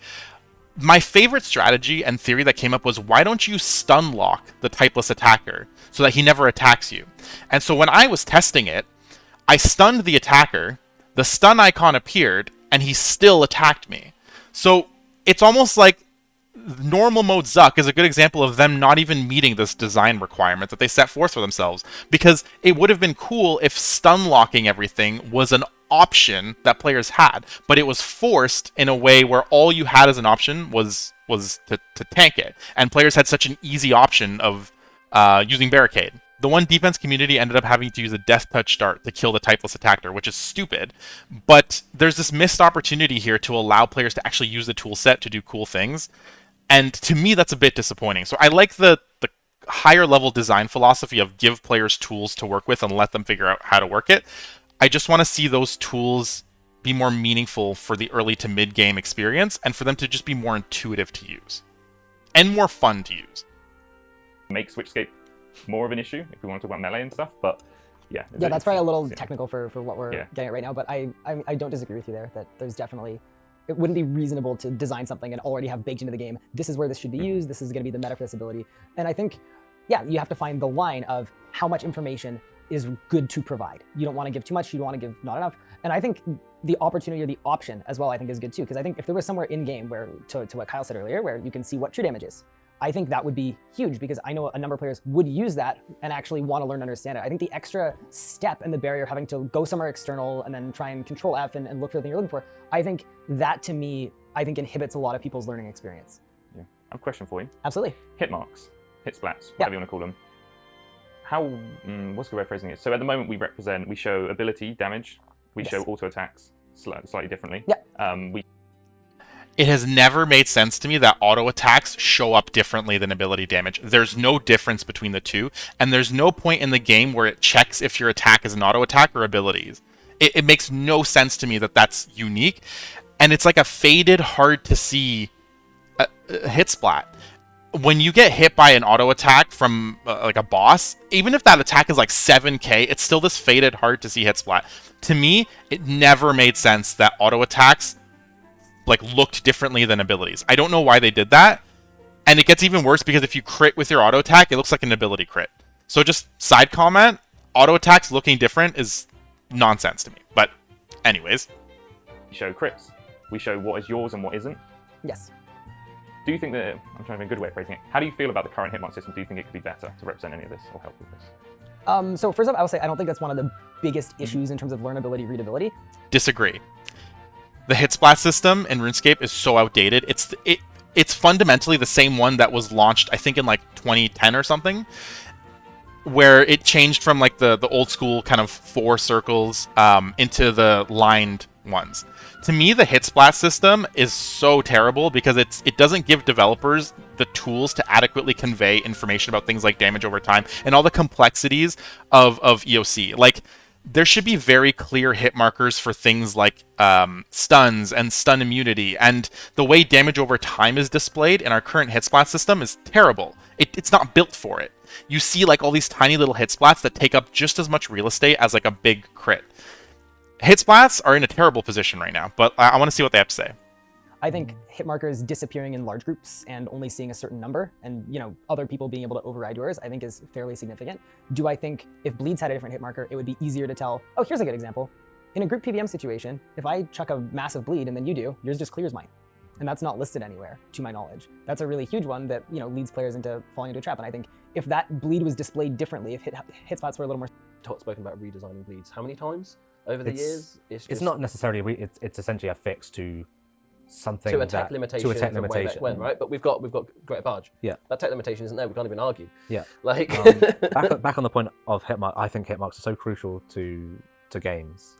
My favorite strategy and theory that came up was, why don't you stun lock the typeless attacker so that he never attacks you? And so when I was testing it, I stunned the attacker, the stun icon appeared, and he still attacked me. So it's almost like normal mode Zuck is a good example of them not even meeting this design requirement that they set forth for themselves, because it would have been cool if stun locking everything was an option that players had, but it was forced in a way where all you had as an option was to tank it, and players had such an easy option of using barricade. The one defense community ended up having to use a death touch start to kill the typeless attacker, which is stupid, but there's this missed opportunity here to allow players to actually use the tool set to do cool things, and to me that's a bit disappointing. So I like the higher level design philosophy of give players tools to work with and let them figure out how to work it. I just want to see those tools be more meaningful for the early to mid game experience, and for them to just be more intuitive to use and more fun to use. Make Switchscape more of an issue if we want to talk about melee and stuff, but yeah. Yeah, that's probably a little yeah. technical for what we're Yeah. getting at right now, but I don't disagree with you there, that there's definitely, it wouldn't be reasonable to design something and already have baked into the game, this is where this should be used, this is going to be the meta for this ability. And I think, yeah, you have to find the line of how much information is good to provide. You don't want to give too much, you don't want to give not enough. And I think the opportunity or the option as well, I think is good too, because I think if there was somewhere in game where, to what Kyle said earlier, where you can see what true damage is, I think that would be huge, because I know a number of players would use that and actually want to learn to understand it. I think the extra step in the barrier, having to go somewhere external and then try and control F and look for the thing you're looking for, I think that to me, I think inhibits a lot of people's learning experience. Yeah. I have a question for you. Absolutely. Hit marks, hit splats, whatever you want to call them. How, what's the way of phrasing it? So at the moment we show ability damage, we show auto attacks slightly differently. Yeah. It has never made sense to me that auto attacks show up differently than ability damage. There's no difference between the two, and there's no point in the game where it checks if your attack is an auto attack or abilities. It makes no sense to me that that's unique, and it's like a faded, hard to see hit splat. When you get hit by an auto attack from like a boss, even if that attack is like 7k, it's still this faded, hard to see hit splat. To me, it never made sense that auto attacks like looked differently than abilities. I don't know why they did that. And it gets even worse because if you crit with your auto attack, it looks like an ability crit. So just side comment, auto attacks looking different is nonsense to me. But anyways. We show crits. We show what is yours and what isn't. Yes. Do you think that, I'm trying to think of a good way of phrasing it, how do you feel about the current hitmark system? Do you think it could be better to represent any of this or help with this? So first off, I will say I don't think that's one of the biggest issues in terms of learnability, readability. Disagree. The hit splat system in RuneScape is so outdated. It's fundamentally the same one that was launched, I think, in like 2010 or something, where it changed from like the old school kind of 4 circles into the lined ones. To me, the hit splat system is so terrible because it doesn't give developers the tools to adequately convey information about things like damage over time and all the complexities of EOC. Like, there should be very clear hit markers for things like stuns and stun immunity, and the way damage over time is displayed in our current hit splat system is terrible. It's not built for it. You see like all these tiny little hit splats that take up just as much real estate as like a big crit. Hit splats are in a terrible position right now, but I want to see what they have to say. I think hit markers disappearing in large groups and only seeing a certain number, and other people being able to override yours, I think is fairly significant. Do I think if Bleeds had a different hit marker, it would be easier to tell? Oh, here's a good example. In a group PvM situation, if I chuck a massive bleed and then you do, yours just clears mine. And that's not listed anywhere, to my knowledge. That's a really huge one that leads players into falling into a trap. And I think if that bleed was displayed differently, if hit spots were a little more Spoken about redesigning bleeds how many times over the years? It's not necessarily it's essentially a fix to something to a tech limitation. to a tech limitation, when, right? But we've got Greater Barge. Yeah. That tech limitation isn't there. We can't even argue. Yeah. Like back on the point of hitmark, I think hitmarks are so crucial to games.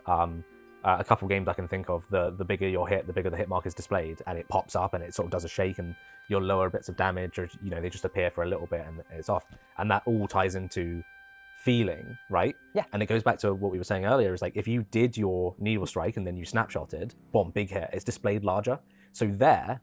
A couple games I can think of, the bigger your hit, the bigger the hitmark is displayed, and it pops up and it sort of does a shake, and your lower bits of damage, or they just appear for a little bit and it's off, and that all ties into feeling, right? Yeah. And it goes back to what we were saying earlier, is like if you did your needle strike and then you snapshotted, boom, big hit, it's displayed larger. So there,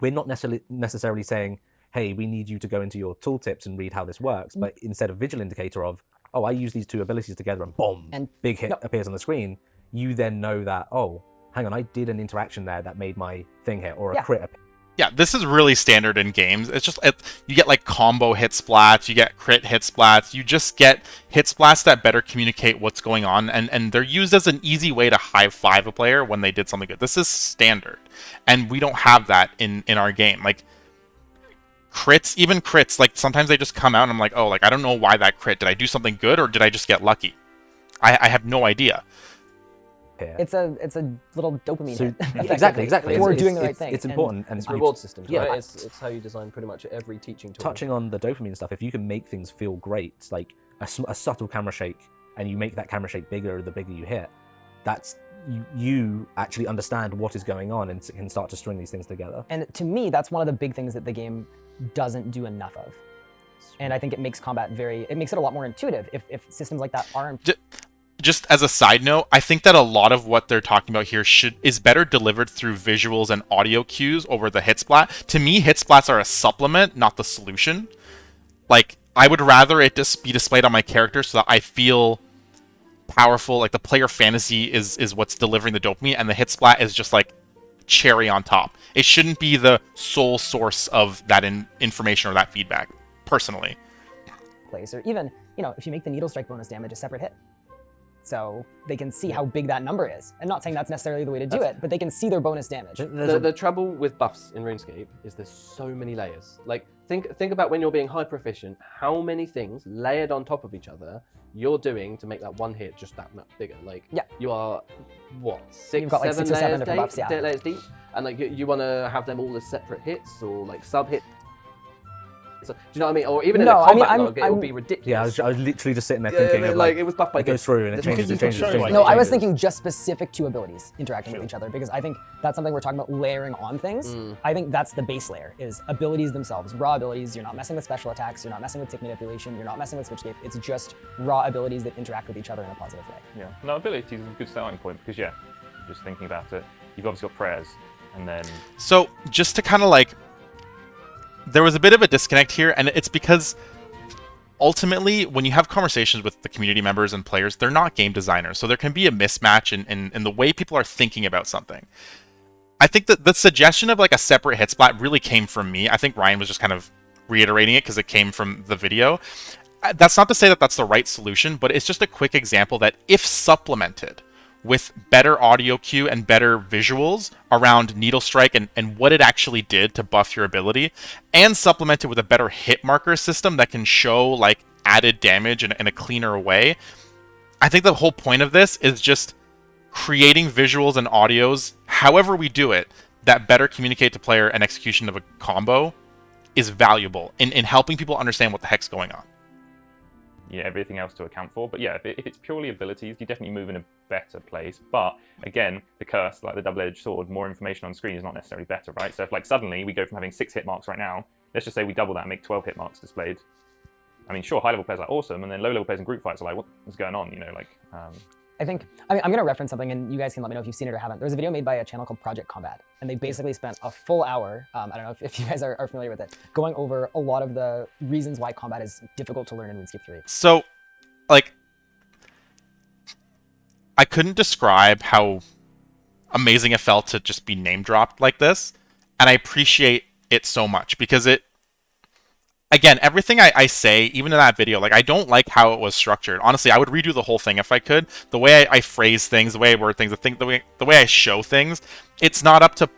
we're not necessarily saying, hey, we need you to go into your tooltips and read how this works. But instead of visual indicator of, oh, I use these two abilities together and boom, And- big hit appears on the screen, you then know that, oh, hang on, I did an interaction there that made my thing hit, or a crit appear. Yeah, this is really standard in games. It's just, you get like combo hit splats, you get crit hit splats, you just get hit splats that better communicate what's going on, and they're used as an easy way to high-five a player when they did something good. This is standard, and we don't have that in our game. Like, crits, even crits, like, sometimes they just come out and I'm like, oh, like, I don't know why that crit. Did I do something good, or did I just get lucky? I have no idea. It's a little dopamine hit. Exactly. For doing the right thing. It's important. And It's reward systems, yeah, right? It's how you design pretty much every teaching tool. touching on the dopamine stuff, if you can make things feel great, like a subtle camera shake, and you make that camera shake bigger the bigger you hit, that's you actually understand what is going on and can start to string these things together. And to me, that's one of the big things that the game doesn't do enough of. And I think it makes combat it makes it a lot more intuitive if systems like that are Just as a side note, I think that a lot of what they're talking about here is better delivered through visuals and audio cues over the hit splat. To me, hit splats are a supplement, not the solution. Like, I would rather it just be displayed on my character so that I feel powerful. Like, the player fantasy is what's delivering the dopamine, and the hit splat is just like cherry on top. It shouldn't be the sole source of that information or that feedback, personally. place, or even, if you make the needle strike bonus damage a separate hit. So they can see how big that number is. I'm not saying that's necessarily the way to do it, but they can see their bonus damage. The trouble with buffs in RuneScape is there's so many layers. Like, think about when you're being hyper efficient, how many things layered on top of each other you're doing to make that one hit just that much bigger. Like, you are, what, You've got like 6 or 7 different buffs, layers deep? And like, you want to have them all as separate hits or like sub hits. So, do you know what I mean? Or even in a combat log, it would be ridiculous. Yeah, I was literally just sitting there thinking of like it was buffed by it goes through and it changes. No, I was thinking just specific to abilities interacting with each other, because I think that's something we're talking about, layering on things. I think that's the base layer, is abilities themselves, raw abilities. You're not messing with special attacks, you're not messing with tick manipulation, you're not messing with switchscape. It's just raw abilities that interact with each other in a positive way. Yeah, no, ability is a good starting point because, yeah, just thinking about it, you've obviously got prayers, and then... So, just to kind of like... There was a bit of a disconnect here, and it's because ultimately, when you have conversations with the community members and players, they're not game designers, so there can be a mismatch in the way people are thinking about something. I think that the suggestion of like a separate hit splat really came from me. I think Ryan was just kind of reiterating it because it came from the video. That's not to say that that's the right solution, but it's just a quick example that if supplemented with better audio cue and better visuals around needle strike and what it actually did to buff your ability, and supplemented with a better hit marker system that can show like added damage in a cleaner way, I think the whole point of this is just creating visuals and audios, however we do it, that better communicate to player an execution of a combo is valuable in helping people understand what the heck's going on. Yeah, everything else to account for. But yeah, if it's purely abilities, you definitely move in a better place. But again, the curse, like the double-edged sword, more information on screen is not necessarily better, right? So if like suddenly we go from having 6 hit marks right now, let's just say we double that and make 12 hit marks displayed. I mean, sure, high-level players are awesome, and then low-level players in group fights are like, what's going on? I mean, I'm going to reference something, and you guys can let me know if you've seen it or haven't. There was a video made by a channel called Project Combat, and they basically spent a full hour, I don't know if you guys are familiar with it, going over a lot of the reasons why combat is difficult to learn in RuneScape 3. So, like, I couldn't describe how amazing it felt to just be name dropped like this, and I appreciate it so much because it, again, everything I say, even in that video, like, I don't like how it was structured. Honestly, I would redo the whole thing if I could. The way I phrase things, the way I word things, the way I show things, it's not up to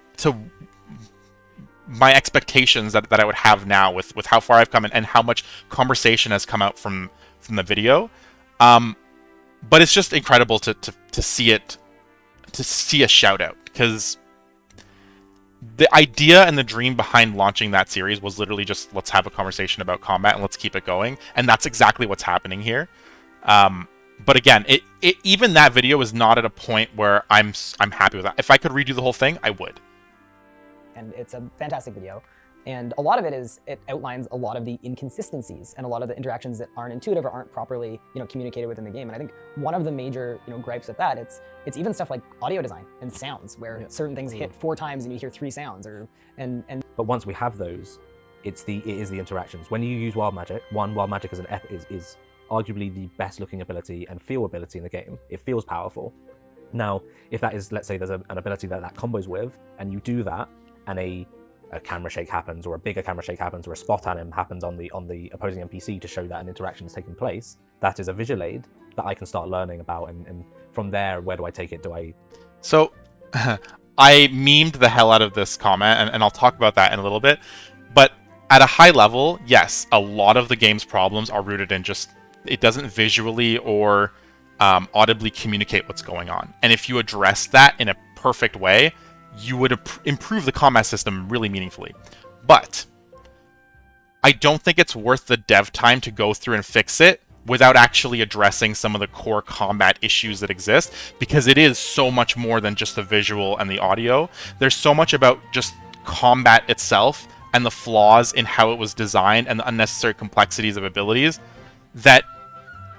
my expectations that I would have now with how far I've come and how much conversation has come out from the video. But it's just incredible to see it, to see a shout out, because the idea and the dream behind launching that series was literally just, let's have a conversation about combat and let's keep it going, and that's exactly what's happening here. But again, even that video is not at a point where I'm happy with that. If I could redo the whole thing, I would. And it's a fantastic video. And a lot of it outlines a lot of the inconsistencies and a lot of the interactions that aren't intuitive or aren't properly, communicated within the game. And I think one of the major, gripes with that, it's even stuff like audio design and sounds, where certain things hit 4 times and you hear 3 sounds, but once we have those, it is the interactions. When you use Wild Magic, Wild Magic is arguably the best looking ability and feel ability in the game. It feels powerful. Now, if that is, let's say there's an ability that combos with, and you do that, and a camera shake happens, or a bigger camera shake happens, or a spot anim happens on the opposing NPC to show that an interaction is taking place, that is a visual aid that I can start learning about, and from there, where do I take it? So, I memed the hell out of this comment, and I'll talk about that in a little bit, but at a high level, yes, a lot of the game's problems are rooted in just, it doesn't visually or audibly communicate what's going on. And if you address that in a perfect way, you would improve the combat system really meaningfully. But I don't think it's worth the dev time to go through and fix it without actually addressing some of the core combat issues that exist, because it is so much more than just the visual and the audio. There's so much about just combat itself and the flaws in how it was designed and the unnecessary complexities of abilities that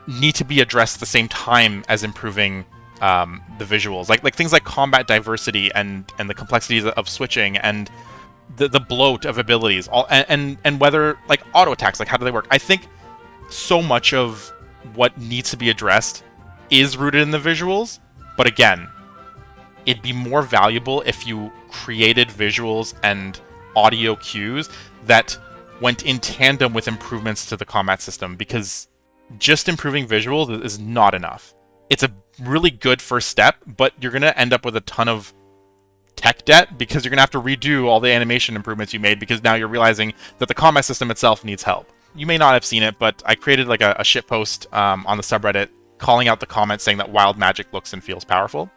need to be addressed at the same time as improving the visuals, like things like combat diversity and the complexities of switching and the bloat of abilities, and whether like auto attacks, like how do they work. I think so much of what needs to be addressed is rooted in the visuals, but again, it'd be more valuable if you created visuals and audio cues that went in tandem with improvements to the combat system, because just improving visuals is not enough. It's a really good first step, but you're going to end up with a ton of tech debt because you're going to have to redo all the animation improvements you made, because now you're realizing that the combat system itself needs help. You may not have seen it, but I created like a shitpost on the subreddit calling out the comments saying that Wild Magic looks and feels powerful.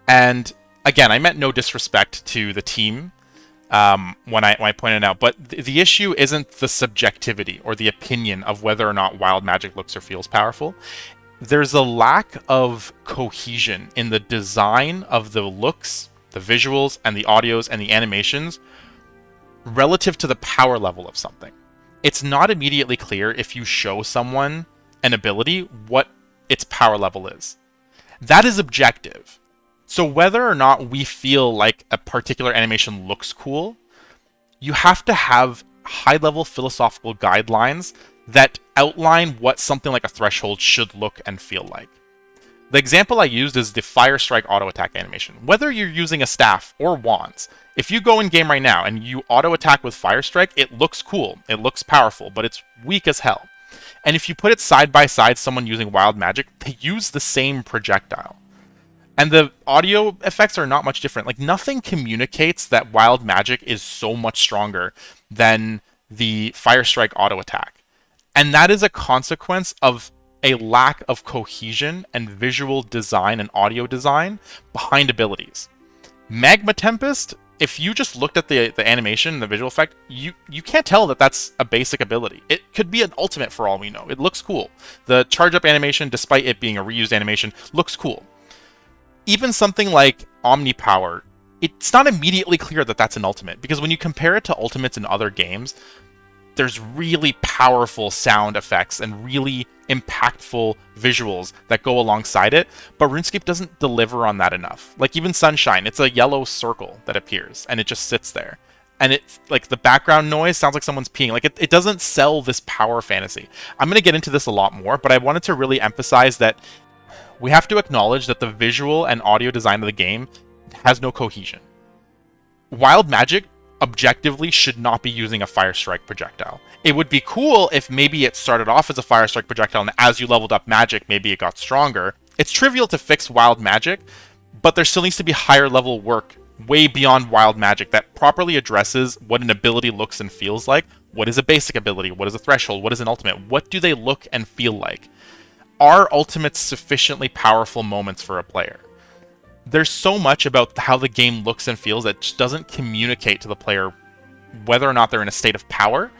And again, I meant no disrespect to the team when I pointed it out, but the issue isn't the subjectivity or the opinion of whether or not Wild Magic looks or feels powerful. There's a lack of cohesion in the design of the looks, the visuals, and the audios and the animations relative to the power level of something. It's not immediately clear if you show someone an ability what its power level is. That is objective. So whether or not we feel like a particular animation looks cool, you have to have high-level philosophical guidelines that outline what something like a threshold should look and feel like. The example I used is the Fire Strike auto attack animation. Whether you're using a staff or wands, if you go in game right now and you auto attack with Fire Strike, it looks cool, it looks powerful, but it's weak as hell. And if you put it side by side someone using Wild Magic, they use the same projectile. And the audio effects are not much different. Like, nothing communicates that Wild Magic is so much stronger than the Fire Strike auto attack. And that is a consequence of a lack of cohesion and visual design and audio design behind abilities. Magma Tempest, if you just looked at the animation, the visual effect, you can't tell that that's a basic ability. It could be an ultimate for all we know. It looks cool. The charge up animation, despite it being a reused animation, looks cool. Even something like Omnipower, it's not immediately clear that that's an ultimate, because when you compare it to ultimates in other games, there's really powerful sound effects and really impactful visuals that go alongside it, but RuneScape doesn't deliver on that enough. Like even Sunshine, it's a yellow circle that appears, and it just sits there. And it's like the background noise sounds like someone's peeing. Like it doesn't sell this power fantasy. I'm going to get into this a lot more, but I wanted to really emphasize that we have to acknowledge that the visual and audio design of the game has no cohesion. Wild Magic objectively should not be using a Fire Strike projectile. It would be cool if maybe it started off as a Fire Strike projectile and as you leveled up magic, maybe it got stronger. It's trivial to fix Wild Magic, but there still needs to be higher level work way beyond Wild Magic that properly addresses what an ability looks and feels like. What is a basic ability? What is a threshold? What is an ultimate? What do they look and feel like? Are ultimates sufficiently powerful moments for a player? There's so much about how the game looks and feels that just doesn't communicate to the player whether or not they're in a state of power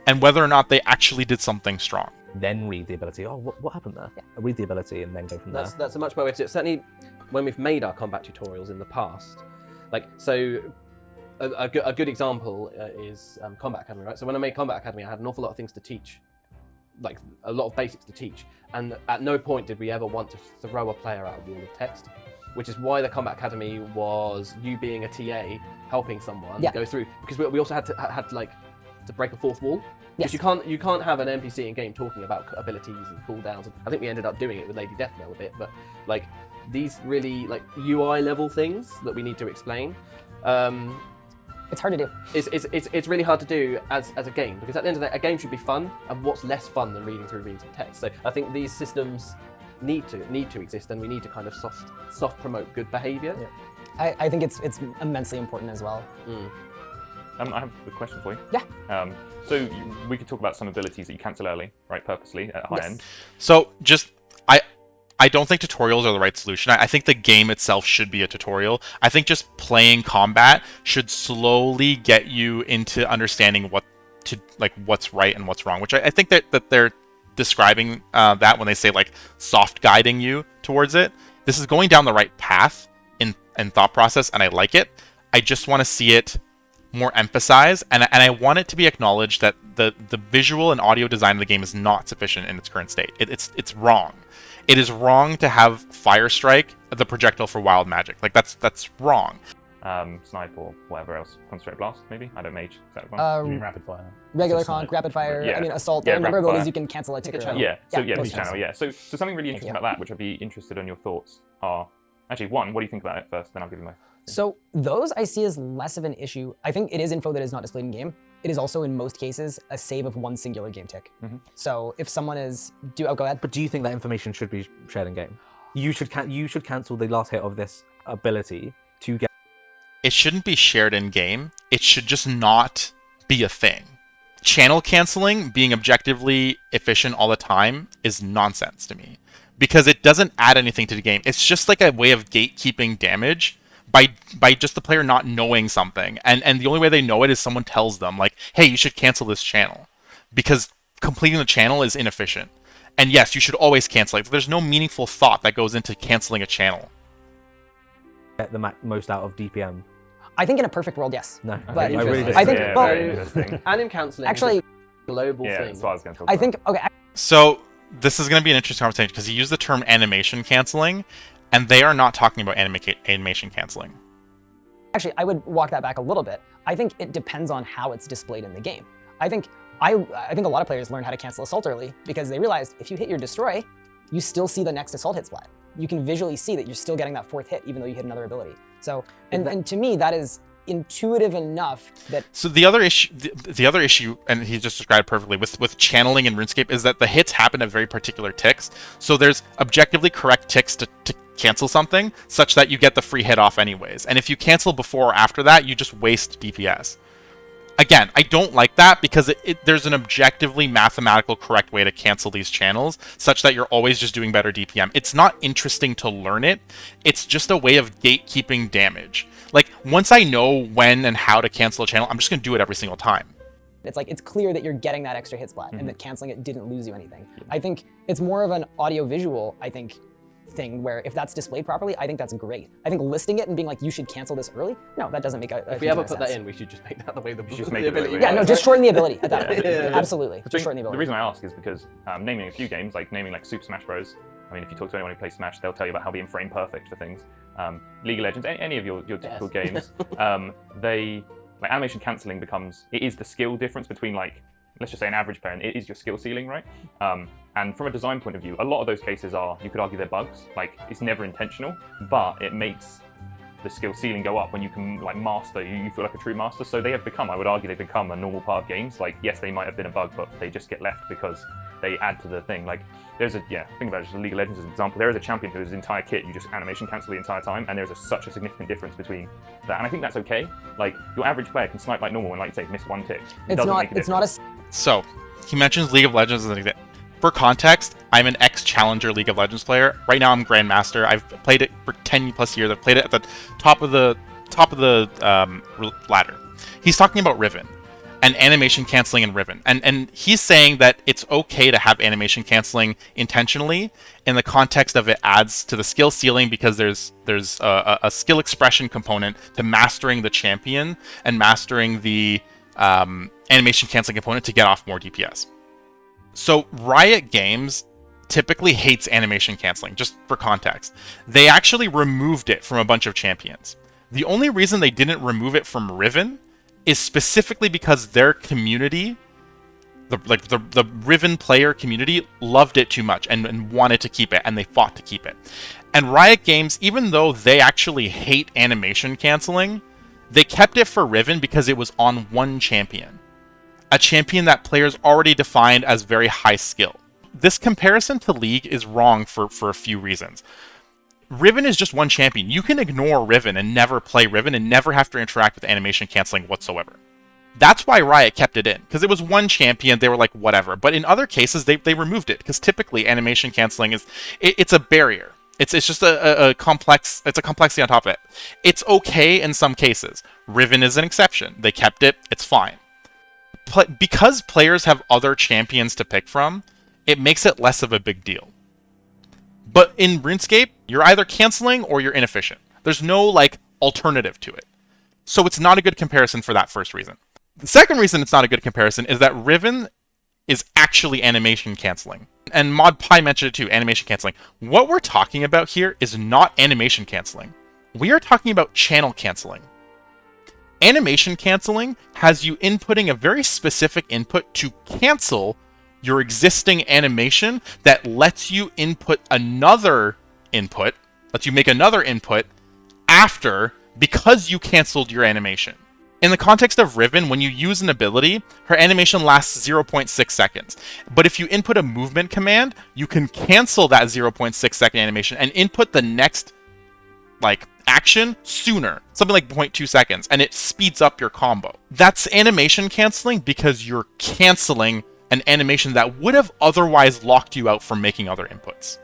and whether or not they actually did something strong. Then read the ability. Oh, what happened there? Yeah. Read the ability and then go from there. That's a much better way to do it. Certainly, when we've made our combat tutorials in the past, like so, a good example is Combat Academy, right? So when I made Combat Academy, I had an awful lot of things to teach, like a lot of basics to teach, and at no point did we ever want to throw a player out of wall of text. Which is why the Combat Academy was you being a TA helping someone go through, because we also had to like to break a fourth wall. Yes. Because you can't have an NPC in game talking about abilities and cooldowns. I think we ended up doing it with Lady Deathknell a bit, but like these really like UI level things that we need to explain. It's hard to do. It's really hard to do as a game, because at the end of the day, a game should be fun, and what's less fun than reading through reams of text? So I think these systems need to exist, and we need to kind of soft promote good behaviour. Yeah. I think it's immensely important as well. I have a question for you. Yeah. So we could talk about some abilities that you cancel early, right? Purposely at high end. So just I don't think tutorials are the right solution. I think the game itself should be a tutorial. I think just playing combat should slowly get you into understanding what's right and what's wrong, which I think that they're describing that when they say like soft guiding you towards it. This is going down the right path in thought process, and I like it. I just want to see it more emphasized, and I want it to be acknowledged that the visual and audio design of the game is not sufficient in its current state. It's wrong. It is wrong to have Fire Strike the projectile for wild magic. Like that's wrong. Snipe or whatever else. Concentrate blast, maybe? I don't mage. Is that one? You mean rapid fire? Regular So conk, snipe. rapid fire. Yeah. I mean, assault. Yeah, There are a number of rapid ways fire. you can cancel a ticker. channel. Yeah, so yeah, post push channel, yeah. So something really interesting about that, which I'd be interested on your thoughts are, actually, one, what do you think about it first, then I'll give you my... So those I see as less of an issue. I think it is info that is not displayed in game. It is also in most cases a save of one singular game tick. So if someone is go ahead. But do you think that information should be shared in game? You should cancel the last hit of this ability to get. It shouldn't be shared in game. It should just not be a thing. Channel canceling being objectively efficient all the time is nonsense to me, because it doesn't add anything to the game. It's just like a way of gatekeeping damage by just the player not knowing something, and the only way they know it is someone tells them like, hey, you should cancel this channel, because completing the channel is inefficient. And yes, you should always cancel it. There's no meaningful thought that goes into canceling a channel. Get the most out of DPM. I think in a perfect world, yes. No, But I really Interesting. disagree. I think- yeah, well- very interesting. Anim cancelling Actually, is a global Yeah, thing. that's what I was going to talk I about. think okay. So this is going to be an interesting conversation, because he used the term animation canceling, and they are not talking about animation canceling. Actually, I would walk that back a little bit. I think it depends on how it's displayed in the game. I think a lot of players learn how to cancel assault early because they realized if you hit your destroy, you still see the next assault hit splat. You can visually see that you're still getting that fourth hit even though you hit another ability. So, and to me, that is intuitive enough that. So the other issue, and he just described perfectly with channeling in RuneScape, is that the hits happen at very particular ticks. So there's objectively correct ticks to cancel something such that you get the free hit off anyways. And if you cancel before or after that, you just waste DPS. Again, I don't like that, because there's an objectively mathematical correct way to cancel these channels such that you're always just doing better DPM. It's not interesting to learn it. It's just a way of gatekeeping damage. Like, once I know when and how to cancel a channel, I'm just going to do it every single time. It's like, it's clear that you're getting that extra hit splat and that canceling it didn't lose you anything. I think it's more of an audio-visual, thing where if that's displayed properly, I think that's great. I think listing it and being like, you should cancel this early, no, that doesn't make a If we ever put that in, we should just make that the way the just make it the way Yeah, no, just shorten the ability at that point. Yeah. Absolutely, just shorten the The ability. reason I ask is because naming a few games, like naming like Super Smash Bros. I mean, if you talk to anyone who plays Smash, they'll tell you about how being frame perfect for things. League of Legends, any of your typical games, like animation cancelling it is the skill difference between, like, let's just say an average player, and it is your skill ceiling, right? And from a design point of view, a lot of those cases you could argue they're bugs. Like, it's never intentional, but it makes the skill ceiling go up when you can, like, master, you feel like a true master. So they have become, I would argue, they've become a normal part of games. Like, yes, they might have been a bug, but they just get left because they add to the thing. Like, think about it, just League of Legends as an example. There is a champion whose entire kit, you just animation cancel the entire time, and there's such a significant difference between that. And I think that's okay. Like, your average player can snipe like normal and, like you say, miss one tick. It's not a So he mentions League of Legends as an example. For context, I'm an ex-challenger League of Legends player. Right now, I'm Grandmaster. I've played it for 10 plus years. I've played it at the top of the ladder. He's talking about Riven and animation canceling in Riven, and he's saying that it's okay to have animation canceling intentionally in the context of it adds to the skill ceiling, because there's a skill expression component to mastering the champion and mastering the animation canceling component to get off more DPS. So Riot Games typically hates animation canceling, just for context. They actually removed it from a bunch of champions. The only reason they didn't remove it from Riven is specifically because their community, the Riven player community, loved it too much and wanted to keep it, and they fought to keep it. And Riot Games, even though they actually hate animation canceling, they kept it for Riven because it was on one champion. A champion that players already defined as very high skill. This comparison to League is wrong for a few reasons. Riven is just one champion. You can ignore Riven and never play Riven and never have to interact with animation canceling whatsoever. That's why Riot kept it in, because it was one champion, they were like, whatever. But in other cases, they removed it, because typically animation canceling it's a barrier. It's just a complex, it's a complexity on top of it. It's okay in some cases. Riven is an exception. They kept it, it's fine. Because players have other champions to pick from, it makes it less of a big deal. But in RuneScape, you're either canceling or you're inefficient. There's no, like, alternative to it. So it's not a good comparison for that first reason. The second reason it's not a good comparison is that Riven is actually animation canceling. And Mod Pi mentioned it too, animation canceling. What we're talking about here is not animation canceling. We are talking about channel canceling. Animation canceling has you inputting a very specific input to cancel your existing animation that lets you input another input, lets you make another input after, because you canceled your animation. In the context of Riven, when you use an ability, her animation lasts 0.6 seconds. But if you input a movement command, you can cancel that 0.6 second animation and input the next action sooner, something like 0.2 seconds, and it speeds up your combo. That's animation canceling because you're canceling an animation that would have otherwise locked you out from making other inputs.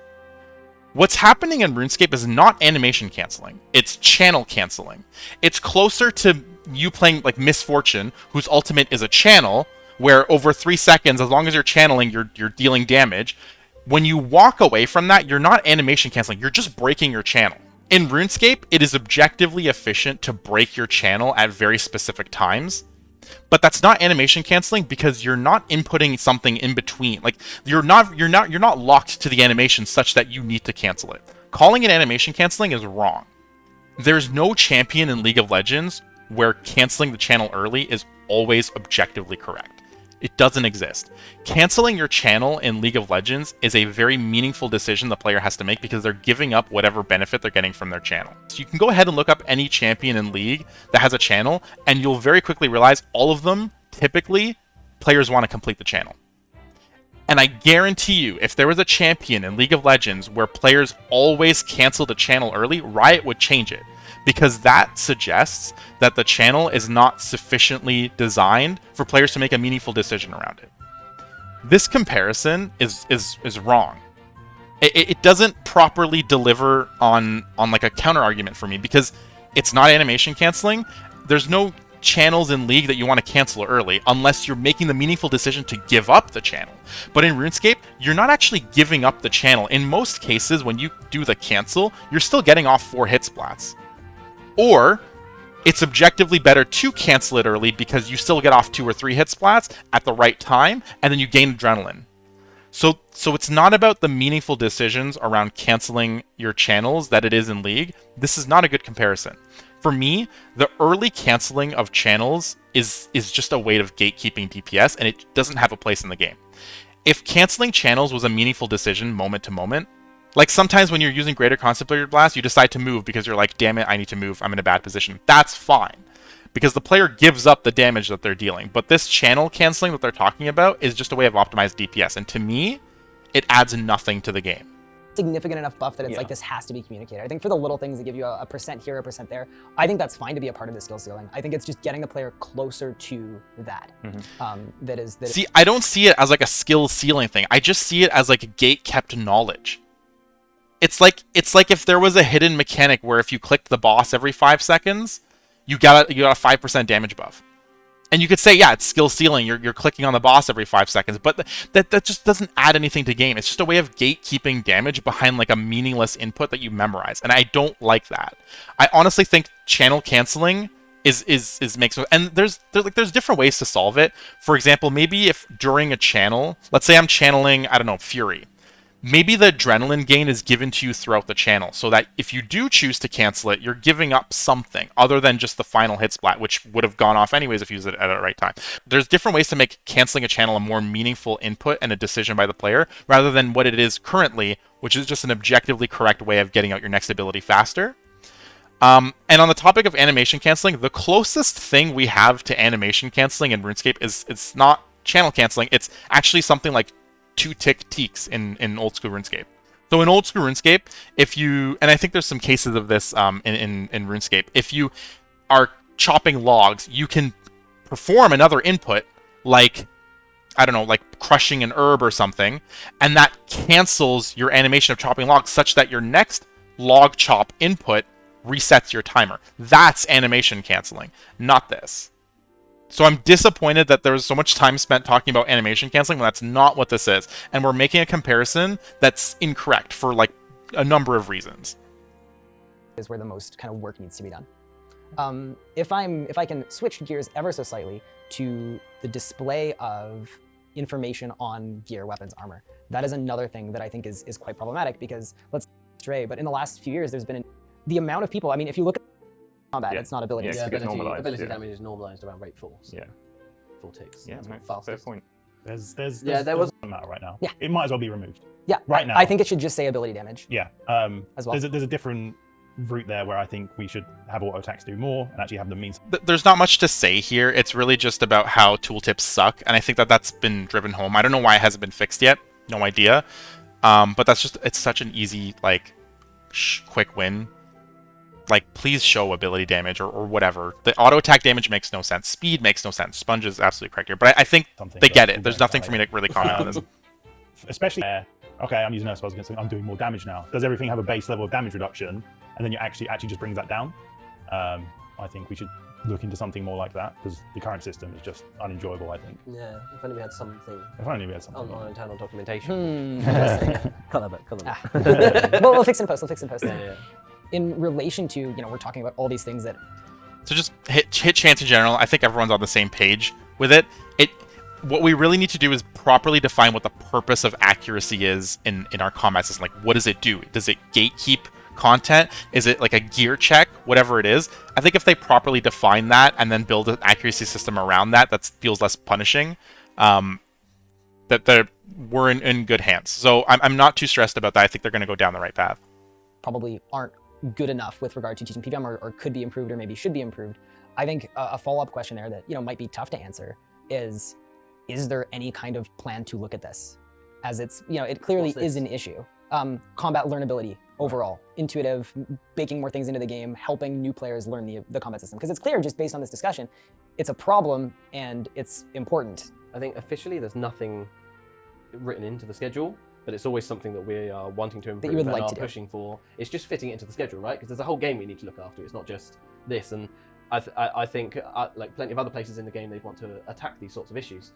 What's happening in RuneScape is not animation canceling, it's channel canceling. It's closer to you playing like Misfortune, whose ultimate is a channel, where over 3 seconds, as long as you're channeling, you're dealing damage. When you walk away from that, you're not animation canceling, you're just breaking your channel. In RuneScape, it is objectively efficient to break your channel at very specific times, but that's not animation canceling because you're not inputting something in between. Like you're not locked to the animation such that you need to cancel it. Calling it animation canceling is wrong. There's no champion in League of Legends where canceling the channel early is always objectively correct. It doesn't exist. Canceling your channel in League of Legends is a very meaningful decision the player has to make because they're giving up whatever benefit they're getting from their channel. So you can go ahead and look up any champion in League that has a channel, and you'll very quickly realize all of them, typically, players want to complete the channel. And I guarantee you, if there was a champion in League of Legends where players always canceled a channel early, Riot would change it. Because that suggests that the channel is not sufficiently designed for players to make a meaningful decision around it. This comparison is wrong. It doesn't properly deliver on like a counter argument for me because it's not animation canceling. There's no channels in League that you want to cancel early unless you're making the meaningful decision to give up the channel. But in RuneScape, you're not actually giving up the channel. In most cases, when you do the cancel, you're still getting off 4 hit splats. Or it's objectively better to cancel it early because you still get off 2 or 3 hit splats at the right time, and then you gain adrenaline. So it's not about the meaningful decisions around canceling your channels that it is in League. This is not a good comparison. For me, the early canceling of channels is just a way of gatekeeping DPS, and it doesn't have a place in the game. If canceling channels was a meaningful decision moment to moment, like sometimes when you're using Greater Concentrated Blast, you decide to move because you're like, damn it, I need to move, I'm in a bad position. That's fine, because the player gives up the damage that they're dealing. But this channel canceling that they're talking about is just a way of optimized DPS, and to me, it adds nothing to the game. Significant enough buff that it's like this has to be communicated. I think for the little things that give you a percent here, a percent there, I think that's fine to be a part of the skill ceiling. I think it's just getting the player closer to that. See, I don't see it as like a skill ceiling thing. I just see it as like a gate-kept knowledge. It's like if there was a hidden mechanic where if you clicked the boss every 5 seconds, you got a 5% damage buff. And you could say, yeah, it's skill ceiling. You're clicking on the boss every 5 seconds, but that just doesn't add anything to game. It's just a way of gatekeeping damage behind like a meaningless input that you memorize, and I don't like that. I honestly think channel canceling is makes, and there's different ways to solve it. For example, maybe if during a channel, let's say I'm channeling, I don't know, Fury. maybe the adrenaline gain is given to you throughout the channel, so that if you do choose to cancel it, you're giving up something other than just the final hit splat, which would have gone off anyways if you used it at the right time. There's different ways to make canceling a channel a more meaningful input and a decision by the player, rather than what it is currently, which is just an objectively correct way of getting out your next ability faster. And on the topic of animation canceling, the closest thing we have to animation canceling in RuneScape is it's not channel canceling, it's actually something like 2-tick teaks in old school RuneScape. So in old school RuneScape, if you, and I think there's some cases of this in RuneScape, if you are chopping logs, you can perform another input like, I don't know, like crushing an herb or something, and that cancels your animation of chopping logs such that your next log chop input resets your timer. That's animation canceling, not this. So I'm disappointed that there was so much time spent talking about animation canceling when that's not what this is. And we're making a comparison that's incorrect for like a number of reasons. Is where the most kind of work needs to be done. If I can switch gears ever so slightly to the display of information on gear, weapons, armor, that is another thing that I think is quite problematic, because let's stray, but in the last few years, there's been the amount of people, I mean, if you look at combat, it's not abilities. Yeah, it's normalized, ability damage is normalized around rate 4. So Yeah. 4 ticks. Yeah, That's no, fastest. fair point. There's there was- doesn't matter right now. Yeah. It might as well be removed. Yeah, Right now. I think it should just say ability damage Yeah. as well. There's a different route there where I think we should have auto attacks do more and actually have them mean something. There's not much to say here. It's really just about how tooltips suck, and I think that that's been driven home. I don't know why it hasn't been fixed yet. No idea. But that's just, it's such an easy, like, quick win. Like, please show ability damage or whatever. The auto attack damage makes no sense. Speed makes no sense. Sponge is absolutely correct here. But I think Something they that get it. will There's go nothing for me valid. to really comment on this. Especially okay, I'm using Earth spells against something, I'm doing more damage now. Does everything have a base level of damage reduction? And then you actually just brings that down? I think we should look into something more like that, because the current system is just unenjoyable, I think. Yeah, if only we had something If only we had something. on our internal documentation. Cut that bit, cut that bit. Well, we'll fix it in post. We'll fix it in post. Yeah. In relation to, we're talking about all these things that So just hit chance in general. I think everyone's on the same page with it. What we really need to do is properly define what the purpose of accuracy is in our combat system. Like, what does it do? Does it gatekeep content? Is it like a gear check? Whatever it is. I think if they properly define that and then build an accuracy system around that, that feels less punishing. That we're in good hands. So I'm not too stressed about that. I think they're going to go down the right path. probably aren't good enough with regard to teaching PvM, or could be improved, or maybe should be improved. I think a follow-up question there that might be tough to answer is there any kind of plan to look at this, as it's it clearly is an issue. Combat learnability overall, intuitive, baking more things into the game, helping new players learn the combat system, because it's clear just based on this discussion, it's a problem and it's important. I think officially there's nothing written into the schedule, but it's always something that we are wanting to improve you would and like are to do. pushing for. It's just fitting it into the schedule, right? Because there's a whole game we need to look after. It's not just this. And I think like plenty of other places in the game, they want to attack these sorts of issues.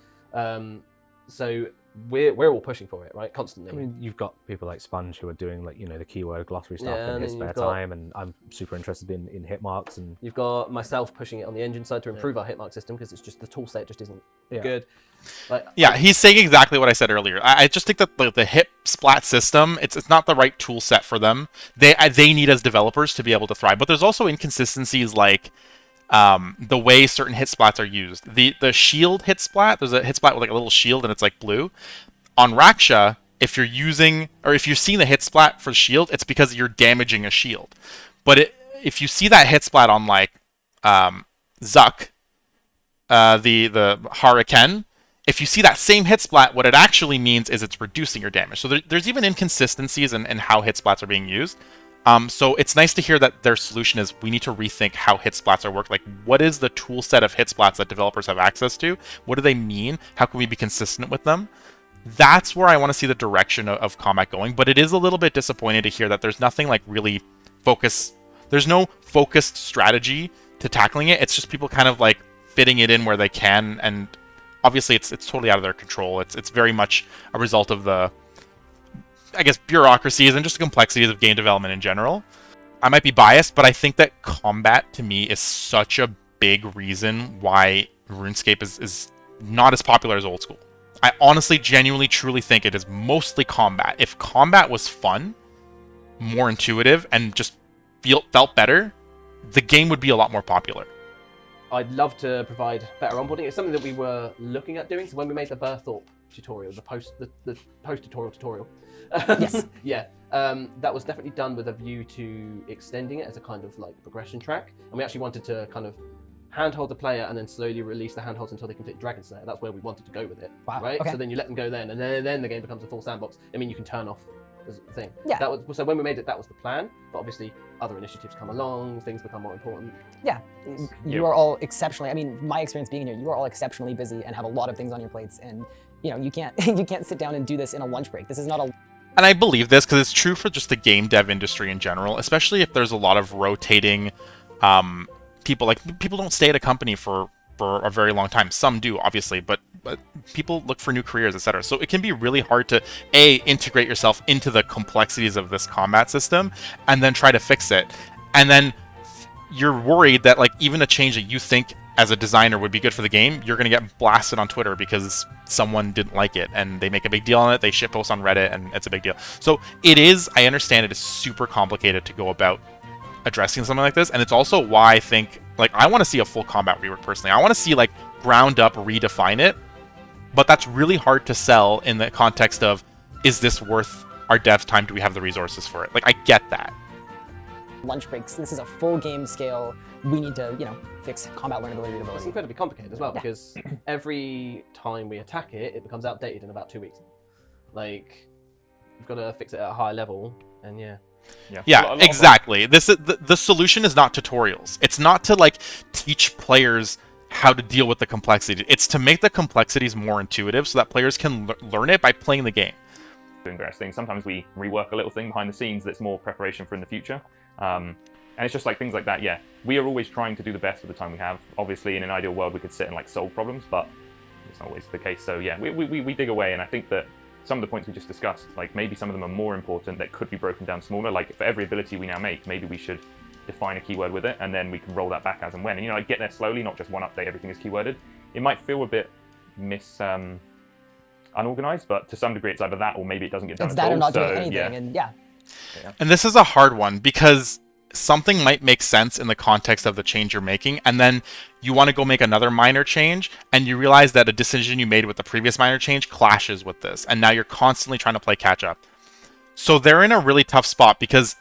So we're all pushing for it, right? Constantly. I mean, you've got people like Sponge who are doing like the keyword glossary stuff Yeah, in and his then spare you've got- time, and I'm super interested in hit marks and You've got myself pushing it on the engine side to improve our hitmark system, because it's just the tool set just isn't Yeah. good. Like, Yeah, he's saying exactly what I said earlier. I just think that the hit splat system, it's not the right tool set for them. They need as developers to be able to thrive. But there's also inconsistencies like the way certain hit splats are used. The shield hit splat, there's a hit splat with like a little shield and it's like blue. On Raksha, if you're seeing the hit splat for shield, it's because you're damaging a shield. But if you see that hit splat on like Zuck, the Hurricane, if you see that same hit splat, what it actually means is it's reducing your damage. So there's even inconsistencies in how hit splats are being used. So it's nice to hear that their solution is we need to rethink how hit splats are worked. Like, what is the tool set of hit splats that developers have access to? What do they mean? How can we be consistent with them? That's where I want to see the direction of combat going. But it is a little bit disappointing to hear that there's nothing like really there's no focused strategy to tackling it. It's just people kind of like fitting it in where they can, and obviously it's totally out of their control. It's very much a result of the, I guess, bureaucracies and just the complexities of game development in general. I might be biased, but I think that combat to me is such a big reason why RuneScape is not as popular as old school. I honestly, genuinely, truly think it is mostly combat. If combat was fun, more intuitive, and just felt better, the game would be a lot more popular. I'd love to provide better onboarding. It's something that we were looking at doing. So when we made the Berthorpe tutorial, the post tutorial. Yes. Yeah. That was definitely done with a view to extending it as a kind of like progression track. And we actually wanted to kind of handhold the player and then slowly release the handholds until they complete Dragon Slayer. That's where we wanted to go with it. Wow, Right? okay. So then you let them go then, and then the game becomes a full sandbox. I mean, you can turn off the thing. Yeah. That was, so when we made it, that was the plan. But obviously, other initiatives come along, things become more important. Yeah, you are all exceptionally. I mean, my experience being here, you are all exceptionally busy and have a lot of things on your plates, and you can't you can't sit down and do this in a lunch break. This is not a. And I believe this because it's true for just the game dev industry in general, especially if there's a lot of rotating people. Like, people don't stay at a company for a very long time. Some do, obviously, but people look for new careers, etc. So it can be really hard to integrate yourself into the complexities of this combat system and then try to fix it. And then you're worried that, like, even a change that you think as a designer would be good for the game, you're going to get blasted on Twitter because someone didn't like it and they make a big deal on it. They shitpost on Reddit and it's a big deal. So it is, I understand it is super complicated to go about addressing something like this. And it's also why I think, like, I want to see a full combat rework personally. I want to see, like, ground up redefine it. But that's really hard to sell in the context of, is this worth our dev time? Do we have the resources for it? Like, I get that. Lunch breaks. This is a full game scale. We need to, fix combat learnability, It's readability. incredibly complicated as well, Yeah. because every time we attack it, it becomes outdated in about 2 weeks. Like, we've got to fix it at a higher level, and yeah. Yeah, A lot of exactly. This is the solution is not tutorials. It's not to, like, teach players how to deal with the complexity. It's to make the complexities more intuitive so that players can learn it by playing the game. doing various things. Sometimes we rework a little thing behind the scenes that's more preparation for in the future. And it's just like things like that, yeah. We are always trying to do the best with the time we have. Obviously, in an ideal world, we could sit and, like, solve problems, but it's not always the case. So yeah, we dig away, and I think that some of the points we just discussed, like, maybe some of them are more important that could be broken down smaller. Like, for every ability we now make, maybe we should define a keyword with it, and then we can roll that back as and when. And, like, get there slowly, not just one update, everything is keyworded. It might feel a bit unorganized, but to some degree it's either that or maybe it doesn't get done It's at all. that or not So, doing anything, yeah. and yeah. And this is a hard one because something might make sense in the context of the change you're making, and then you want to go make another minor change, and you realize that a decision you made with the previous minor change clashes with this, and now you're constantly trying to play catch up. So they're in a really tough spot because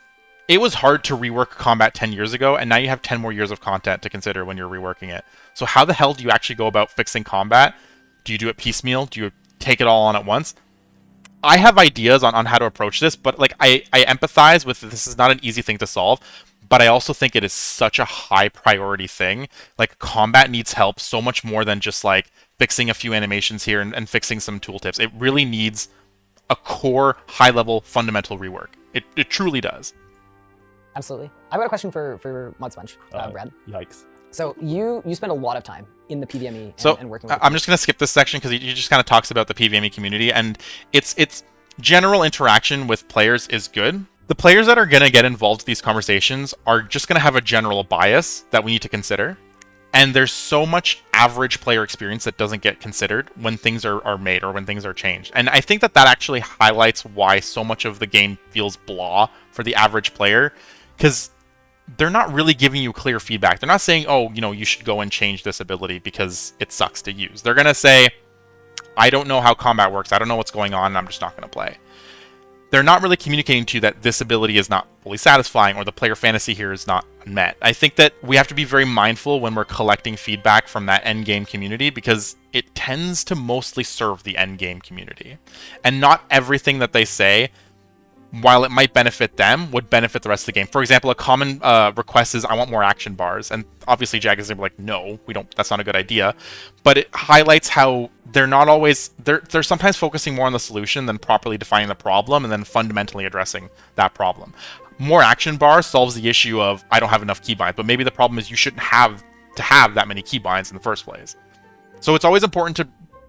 it was hard to rework combat 10 years ago, and now you have 10 more years of content to consider when you're reworking it. So how the hell do you actually go about fixing combat? Do you do it piecemeal? Do you take it all on at once? I have ideas on how to approach this, but, like, I empathize with this is not an easy thing to solve, but I also think it is such a high priority thing. Like, combat needs help so much more than just, like, fixing a few animations here and fixing some tooltips. It really needs a core, high-level, fundamental rework. It truly does. Absolutely. I've got a question for Mud Sponge, Brad. Yikes. So you spend a lot of time in the PvMe and working with I'm just going to skip this section because he just kind of talks about the PvMe community, and its general interaction with players is good. The players that are going to get involved in these conversations are just going to have a general bias that we need to consider. And there's so much average player experience that doesn't get considered when things are made or when things are changed. And I think that actually highlights why so much of the game feels blah for the average player, because they're not really giving you clear feedback. They're not saying, oh, you should go and change this ability because it sucks to use. They're going to say, I don't know how combat works. I don't know what's going on, and I'm just not going to play. They're not really communicating to you that this ability is not fully satisfying or the player fantasy here is not met. I think that we have to be very mindful when we're collecting feedback from that endgame community, because it tends to mostly serve the endgame community. And not everything that they say, while it might benefit them, would benefit the rest of the game. For example, a common request is, I want more action bars. And obviously Jag is going to be like, no, we don't. That's not a good idea. But it highlights how they're not always, they're sometimes focusing more on the solution than properly defining the problem and then fundamentally addressing that problem. More action bars solves the issue of, I don't have enough keybinds, but maybe the problem is you shouldn't have to have that many keybinds in the first place. So it's always important to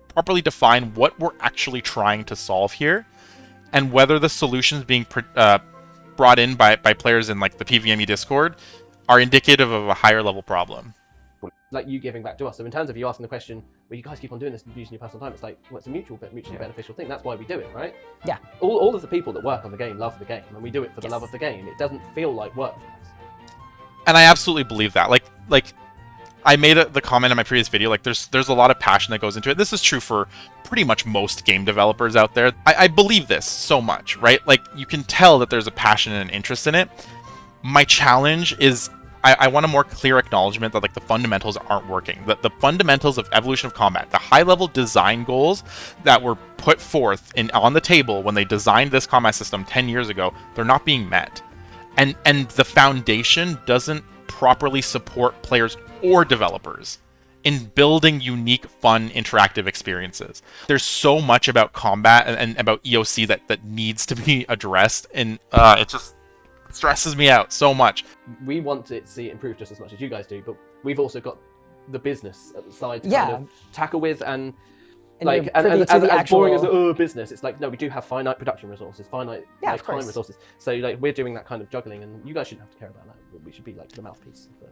properly define what we're actually trying to solve here, and whether the solutions being brought in by players in, like, the PvMe Discord are indicative of a higher level problem. like you giving back to us. So in terms of you asking the question, well, you guys keep on doing this using your personal time, it's like, well, it's a mutually beneficial thing. That's why we do it, right? Yeah. All of the people that work on the game love the game, and we do it for the love of the game. It doesn't feel like work for us. And I absolutely believe that. Like I made the comment in my previous video, like there's a lot of passion that goes into it. This is true for pretty much most game developers out there. I believe this so much, right? Like you can tell that there's a passion and an interest in it. My challenge is I want a more clear acknowledgement that like the fundamentals aren't working. The fundamentals of evolution of combat, the high level design goals that were put forth on the table when they designed this combat system 10 years ago, they're not being met. And the foundation doesn't properly support players or developers in building unique, fun, interactive experiences. There's so much about combat and about EOC that needs to be addressed, and it just stresses me out so much. We want to see it improve just as much as you guys do, but we've also got the business at the side to kind of tackle with, and like as boring as business, it's like, no, we do have finite production resources, finite time resources. So like we're doing that kind of juggling, and you guys shouldn't have to care about that. We should be like the mouthpiece of the...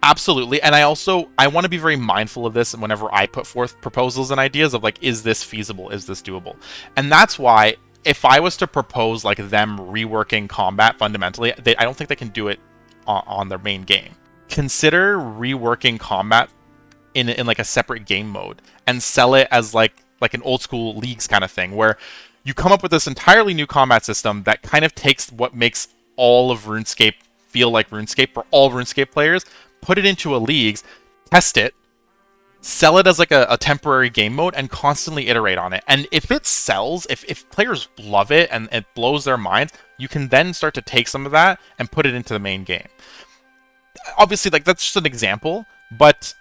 Absolutely. And I want to be very mindful of this whenever I put forth proposals and ideas of like, is this feasible? Is this doable? And that's why if I was to propose like them reworking combat fundamentally, I don't think they can do it on their main game. Consider reworking combat in like a separate game mode and sell it as like an old school leagues kind of thing, where you come up with this entirely new combat system that kind of takes what makes all of RuneScape feel like RuneScape for all RuneScape players, put it into a leagues, test it, sell it as like a temporary game mode, and constantly iterate on it. And if it sells, if players love it and it blows their minds, you can then start to take some of that and put it into the main game. Obviously, like that's just an example, but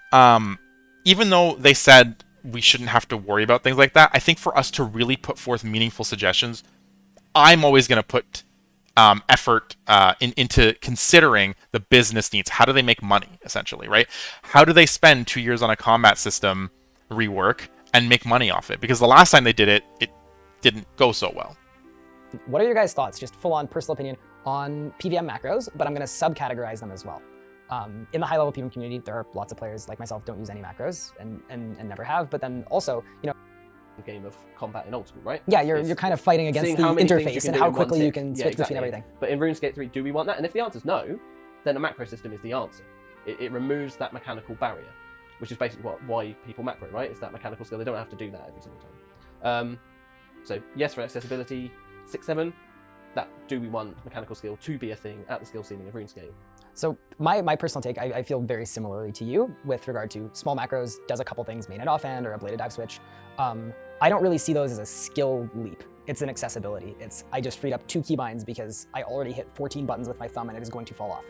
even though they said we shouldn't have to worry about things like that, I think for us to really put forth meaningful suggestions, I'm always going to put effort into considering the business needs. How do they make money, essentially, right? How do they spend 2 years on a combat system rework and make money off it? Because the last time they did it, it didn't go so well. What are your guys' thoughts, just full-on personal opinion, on PvM macros, but I'm going to subcategorize them as well. In the high-level PvM community, there are lots of players like myself don't use any macros and never have, but then also, you know, game of combat in old school, right? Yeah, you're kind of fighting against the interface and how quickly you can switch between everything. But in RuneScape 3, do we want that? And if the answer is no, then a macro system is the answer. It removes that mechanical barrier, which is basically why people macro, right? It's that mechanical skill. They don't have to do that every single time. So yes, for accessibility, 6-7, that do we want mechanical skill to be a thing at the skill ceiling of RuneScape? So my personal take, I feel very similarly to you with regard to small macros, does a couple things, main and offhand, or a bladed dive switch. I don't really see those as a skill leap. It's an accessibility. I just freed up 2 keybinds because I already hit 14 buttons with my thumb and it is going to fall off.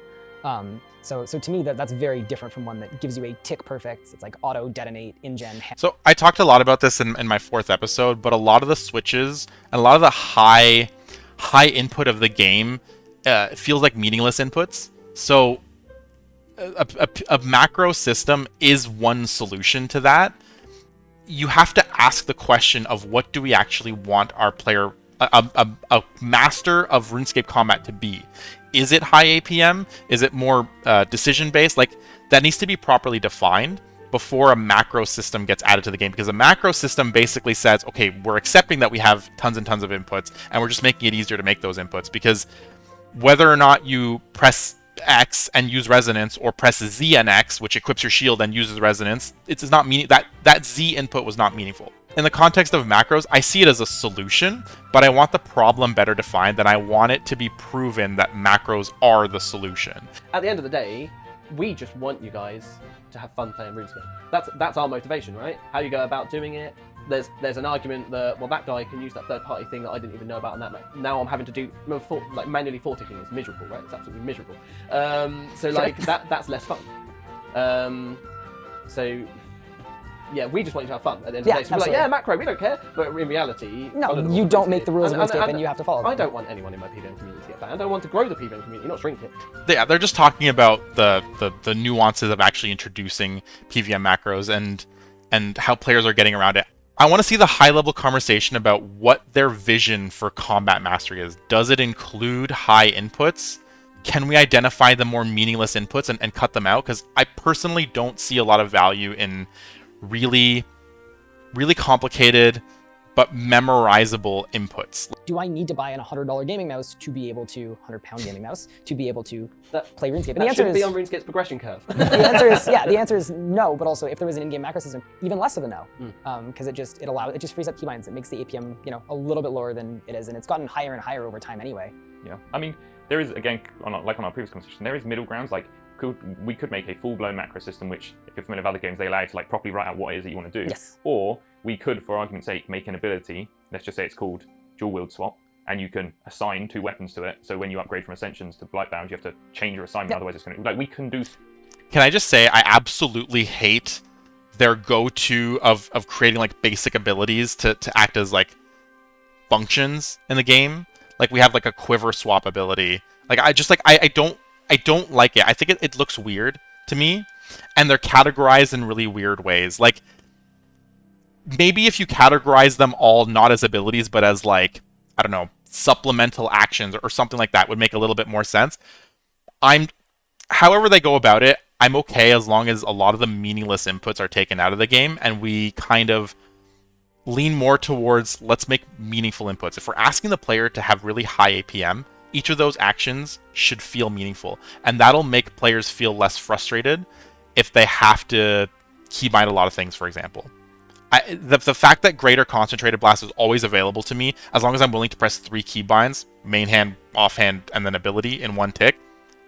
So to me, that's very different from one that gives you a tick perfect, it's like auto detonate, in-gen. So I talked a lot about this in my 4th episode, but a lot of the switches and a lot of the high input of the game feels like meaningless inputs. So a macro system is one solution to that. You have to ask the question of what do we actually want our player, a master of RuneScape combat to be? Is it high APM? Is it more decision-based? Like, that needs to be properly defined before a macro system gets added to the game, because a macro system basically says, okay, we're accepting that we have tons and tons of inputs, and we're just making it easier to make those inputs, because whether or not you press X and use resonance, or press Z and X, which equips your shield and uses resonance, it's not meaning that Z input was not meaningful. In the context of macros, I see it as a solution, but I want the problem better defined, and I want it to be proven that macros are the solution. At the end of the day, we just want you guys to have fun playing RuneScape. That's our motivation, right? How you go about doing it. There's an argument that, well, that guy can use that third-party thing that I didn't even know about, and that now I'm having to do manually ticking is miserable, right? It's absolutely miserable. So like that's less fun. So yeah, we just want you to have fun at the end of the day. So we're like, yeah, macro, we don't care. But in reality, no, you don't make the rules of RuneScape, and you have to follow them. I don't want anyone in my PvM community to get banned. I don't want to grow the PvM community, not shrink it. Yeah, they're just talking about the nuances of actually introducing PvM macros and how players are getting around it. I want to see the high-level conversation about what their vision for combat mastery is. Does it include high inputs? can we identify the more meaningless inputs and cut them out? Because I personally don't see a lot of value in really, really complicated but memorizable inputs. Do I need to buy an $100 gaming mouse to be able to, £100 gaming mouse, to be able to play RuneScape? And the That answer should be is, on RuneScape's progression curve. the answer is, yeah, the answer is no, but also if there was an in-game macro system, even less of a no. Because it just frees up keybinds. It makes the APM, a little bit lower than it is, and it's gotten higher and higher over time anyway. Yeah, I mean, there is, again, like on our previous conversation, there is middle grounds. Like, we could make a full-blown macro system, which, if you're familiar with other games, they allow you to like properly write out what it is that you want to do. Yes. Or we could, for argument's sake, make an ability. Let's just say it's called dual wield swap, and you can assign 2 weapons to it. So when you upgrade from Ascensions to Blightbound, you have to change your assignment. Yep. Otherwise, it's going to like we can do. Can I just say I absolutely hate their go-to of creating like basic abilities to act as like functions in the game. Like we have like a quiver swap ability. Like I don't like it. I think it looks weird to me, and they're categorized in really weird ways. Like maybe if you categorize them all not as abilities but as like, I don't know, supplemental actions or something like that would make a little bit more sense. However they go about it, I'm okay as long as a lot of the meaningless inputs are taken out of the game and we kind of lean more towards let's make meaningful inputs. If we're asking the player to have really high APM, each of those actions should feel meaningful, and that'll make players feel less frustrated if they have to keybind a lot of things, for example. The fact that Greater Concentrated Blast is always available to me, as long as I'm willing to press 3 keybinds, main hand, offhand, and then ability in one tick,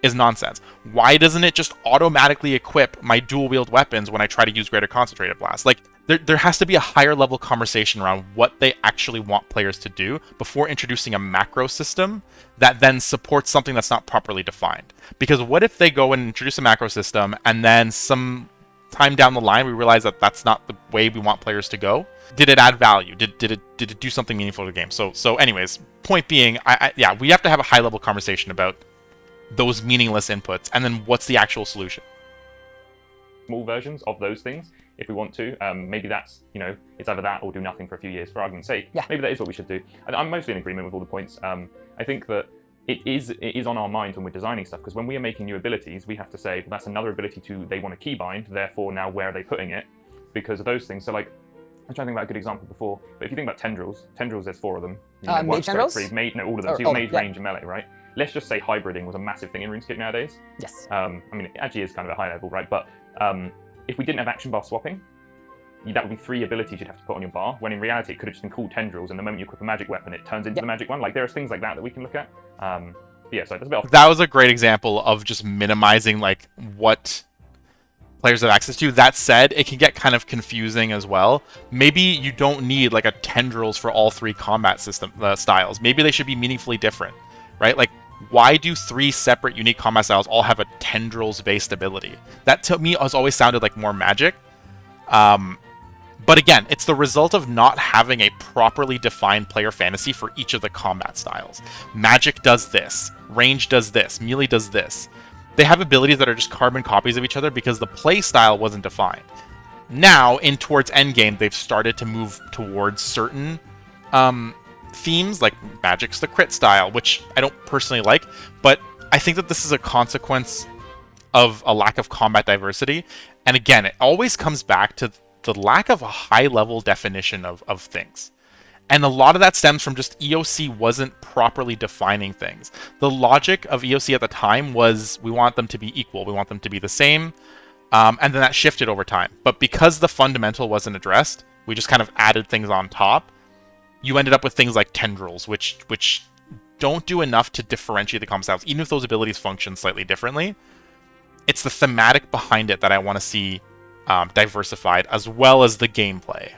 is nonsense. Why doesn't it just automatically equip my dual-wield weapons when I try to use Greater Concentrated Blast? Like, there has to be a higher level conversation around what they actually want players to do before introducing a macro system that then supports something that's not properly defined. Because what if they go and introduce a macro system and then some time down the line we realize that that's not the way we want players to go? Did it add value? Did it do something meaningful to the game? So anyways, point being, yeah, we have to have a high level conversation about those meaningless inputs and then what's the actual solution. Small versions of those things if we want to. Maybe that's, it's either that or do nothing for a few years, for argument's sake. Yeah. Maybe that is what we should do. And I'm mostly in agreement with all the points. I think that it is on our mind when we're designing stuff, because when we are making new abilities, we have to say, well, that's another ability they want to keybind, therefore now where are they putting it? Because of those things. So like, I was trying to think about a good example before, but if you think about tendrils, there's 4 of them. Mage tendrils? All of them. So you've mage, range, and melee, right? Let's just say hybriding was a massive thing in RuneScape nowadays. Yes. I mean, it actually is kind of a high level, right? But if we didn't have action bar swapping, that would be 3 abilities you'd have to put on your bar, when in reality it could have just been called tendrils, and the moment you equip a magic weapon, it turns into the magic one. Like, there's things like that we can look at. Yeah, so that's a bit off. That was a great example of just minimizing like what players have access to. That said, it can get kind of confusing as well. Maybe you don't need like a tendrils for all 3 combat system styles. Maybe they should be meaningfully different, right? Like, why do 3 separate unique combat styles all have a tendrils-based ability? That to me has always sounded like more magic. But again, it's the result of not having a properly defined player fantasy for each of the combat styles. Magic does this, range does this, melee does this. They have abilities that are just carbon copies of each other because the play style wasn't defined. Now, towards endgame, they've started to move towards certain themes, like Magic's the crit style, which I don't personally like, but I think that this is a consequence of a lack of combat diversity. And again, it always comes back to the lack of a high-level definition of things. And a lot of that stems from just EOC wasn't properly defining things. The logic of EOC at the time was we want them to be equal, we want them to be the same, and then that shifted over time. But because the fundamental wasn't addressed, we just kind of added things on top. You ended up with things like tendrils, which don't do enough to differentiate the combat styles, even if those abilities function slightly differently. It's the thematic behind it that I want to see diversified, as well as the gameplay.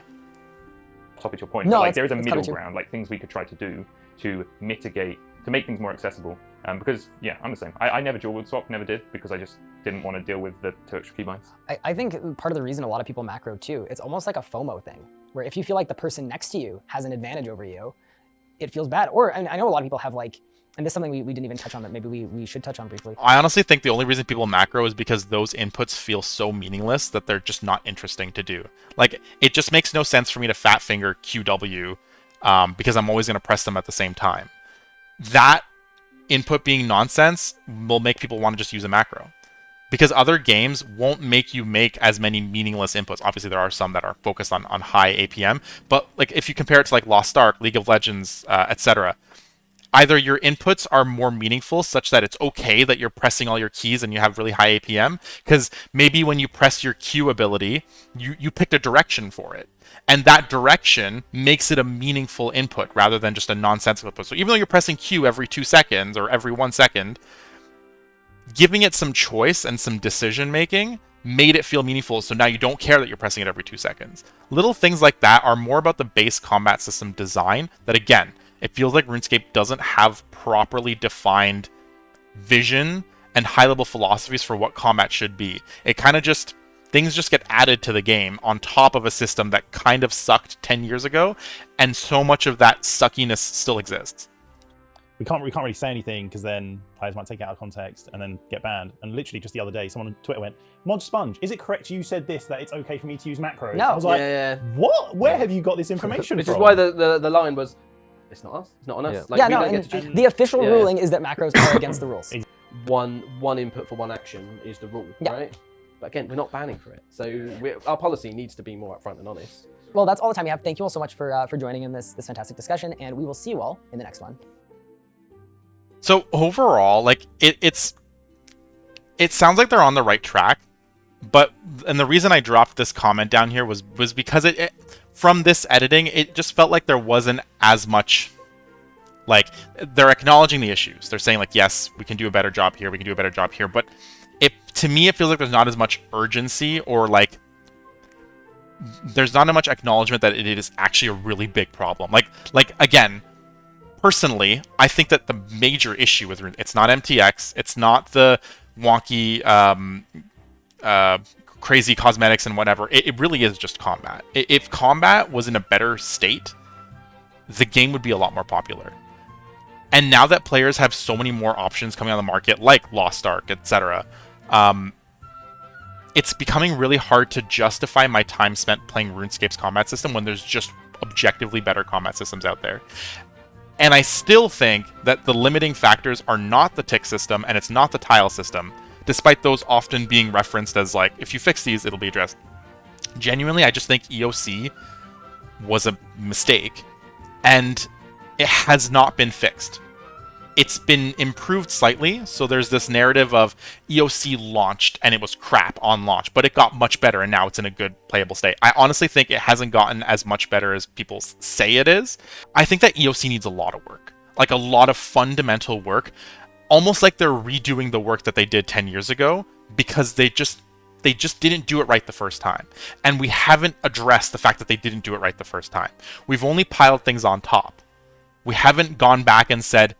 Top of your point, No, but like there is a that's middle kinda true. ground, like things we could try to do to mitigate, to make things more accessible. Because yeah, I'm the same. I never dual wield swap, never did, because I just didn't want to deal with the 2 extra keybinds. I think part of the reason a lot of people macro too, it's almost like a FOMO thing, where if you feel like the person next to you has an advantage over you, it feels bad. Or, and I know a lot of people have like, and this is something we didn't even touch on that maybe we should touch on briefly. I honestly think the only reason people macro is because those inputs feel so meaningless that they're just not interesting to do. Like, it just makes no sense for me to fat finger QW because I'm always going to press them at the same time. That input being nonsense will make people want to just use a macro. Because other games won't make you make as many meaningless inputs. Obviously, there are some that are focused on high APM, but like if you compare it to like Lost Ark, League of Legends, etc., either your inputs are more meaningful such that it's okay that you're pressing all your keys and you have really high APM, because maybe when you press your Q ability, you picked a direction for it. And that direction makes it a meaningful input rather than just a nonsensical input. So even though you're pressing Q every 2 seconds or every 1 second, giving it some choice and some decision making made it feel meaningful, so now you don't care that you're pressing it every 2 seconds. Little things like that are more about the base combat system design that, again, it feels like RuneScape doesn't have properly defined vision and high-level philosophies for what combat should be. It kind of just, things just get added to the game on top of a system that kind of sucked 10 years ago, and so much of that suckiness still exists. We can't really say anything because then players might take it out of context and then get banned. And literally just the other day, someone on Twitter went, "Mod Sponge, is it correct you said this, that it's okay for me to use macros?" No. I was like, Yeah. what? Where have you got this information Which from? is why the line was, it's not us. It's not on us. Yeah. Like, Yeah, we no, don't and get to choose. the official Yeah. ruling is that macros are against the rules. One input for one action is the rule, Yeah. right? But again, we're not banning for it. So our policy needs to be more upfront and honest. Well, that's all the time we have. Thank you all so much for joining in this fantastic discussion, and we will see you all in the next one. So overall, like it sounds like they're on the right track, and the reason I dropped this comment down here was because it from this editing, it just felt like there wasn't as much, like, they're acknowledging the issues. They're saying like, yes, we can do a better job here, we can do a better job here, but to me it feels like there's not as much urgency, or like there's not as much acknowledgement that it is actually a really big problem. Like again, personally, I think that the major issue with it's not MTX, it's not the wonky, crazy cosmetics and whatever. It really is just combat. If combat was in a better state, the game would be a lot more popular. And now that players have so many more options coming on the market, like Lost Ark, etc., it's becoming really hard to justify my time spent playing RuneScape's combat system when there's just objectively better combat systems out there. And I still think that the limiting factors are not the tick system and it's not the tile system, despite those often being referenced as like, if you fix these, it'll be addressed. Genuinely, I just think EOC was a mistake, and it has not been fixed. It's been improved slightly, so there's this narrative of EOC launched and it was crap on launch, but it got much better and now it's in a good playable state. I honestly think it hasn't gotten as much better as people say it is. I think that EOC needs a lot of work, like a lot of fundamental work, almost like they're redoing the work that they did 10 years ago because they just didn't do it right the first time. And we haven't addressed the fact that they didn't do it right the first time. We've only piled things on top. We haven't gone back and said,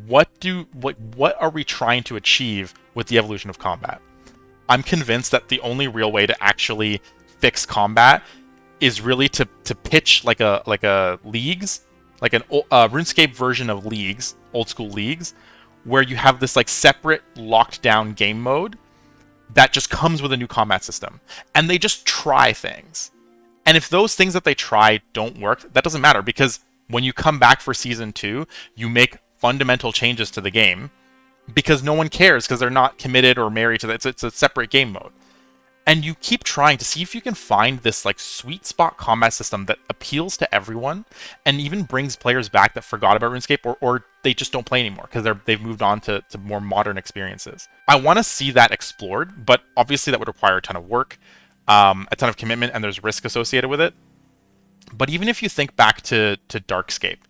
what are we trying to achieve with the evolution of combat? I'm convinced that the only real way to actually fix combat is really to pitch like a leagues, like an RuneScape version of leagues, old school leagues, where you have this like separate locked down game mode that just comes with a new combat system, and they just try things. And if those things that they try don't work, that doesn't matter, because when you come back for season 2, you make fundamental changes to the game because no one cares, because they're not committed or married to that. It's a separate game mode. And you keep trying to see if you can find this like sweet spot combat system that appeals to everyone and even brings players back that forgot about RuneScape, or they just don't play anymore because they've moved on to more modern experiences. I want to see that explored, but obviously that would require a ton of work, a ton of commitment, and there's risk associated with it. But even if you think back to Darkscape,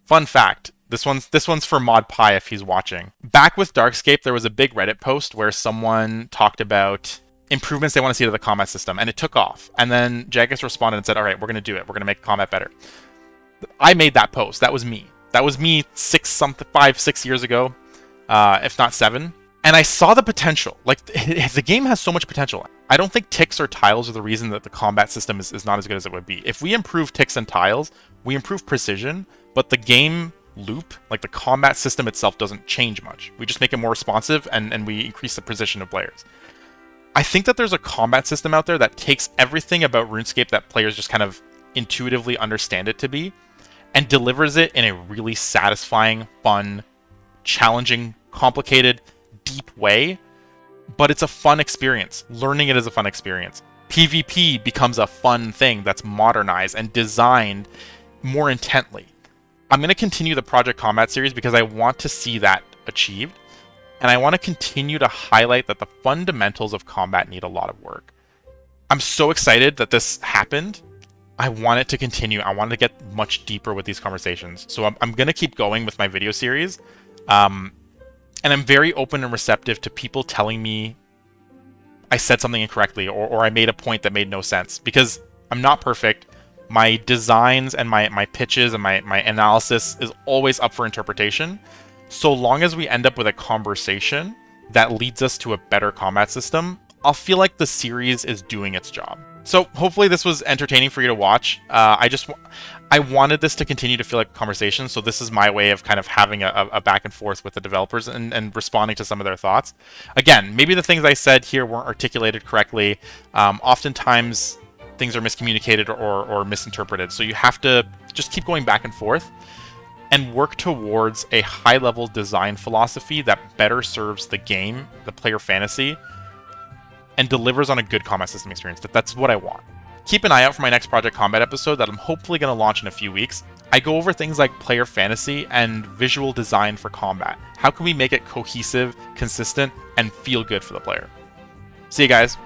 fun fact, this one's for Mod Pi if he's watching. Back with Darkscape, there was a big Reddit post where someone talked about improvements they want to see to the combat system, and it took off. And then Jagus responded and said, all right, we're going to do it. We're going to make combat better. I made that post. That was me. That was me 5, 6 years ago, if not 7. And I saw the potential. Like, the game has so much potential. I don't think ticks or tiles are the reason that the combat system is not as good as it would be. If we improve ticks and tiles, we improve precision, but the game loop, like the combat system itself, doesn't change much. We just make it more responsive, and we increase the precision of players. I think that there's a combat system out there that takes everything about RuneScape that players just kind of intuitively understand it to be, and delivers it in a really satisfying, fun, challenging, complicated, deep way, but it's a fun experience. Learning it is a fun experience. PvP becomes a fun thing that's modernized and designed more intently. I'm going to continue the Project Combat series because I want to see that achieved, and I want to continue to highlight that the fundamentals of combat need a lot of work. I'm so excited that this happened. I want it to continue. I want to get much deeper with these conversations. So I'm going to keep going with my video series. And I'm very open and receptive to people telling me I said something incorrectly or I made a point that made no sense, because I'm not perfect. My designs and my pitches and my analysis is always up for interpretation. So long as we end up with a conversation that leads us to a better combat system, I'll feel like the series is doing its job. So hopefully this was entertaining for you to watch. I wanted this to continue to feel like a conversation, so this is my way of kind of having a back and forth with the developers and responding to some of their thoughts. Again, maybe the things I said here weren't articulated correctly. Oftentimes things are miscommunicated or misinterpreted, so you have to just keep going back and forth and work towards a high-level design philosophy that better serves the game, the player fantasy, and delivers on a good combat system experience. That's what I want. Keep an eye out for my next Project Combat episode that I'm hopefully going to launch in a few weeks. I go over things like player fantasy and visual design for combat. How can we make it cohesive, consistent, and feel good for the player? See you guys.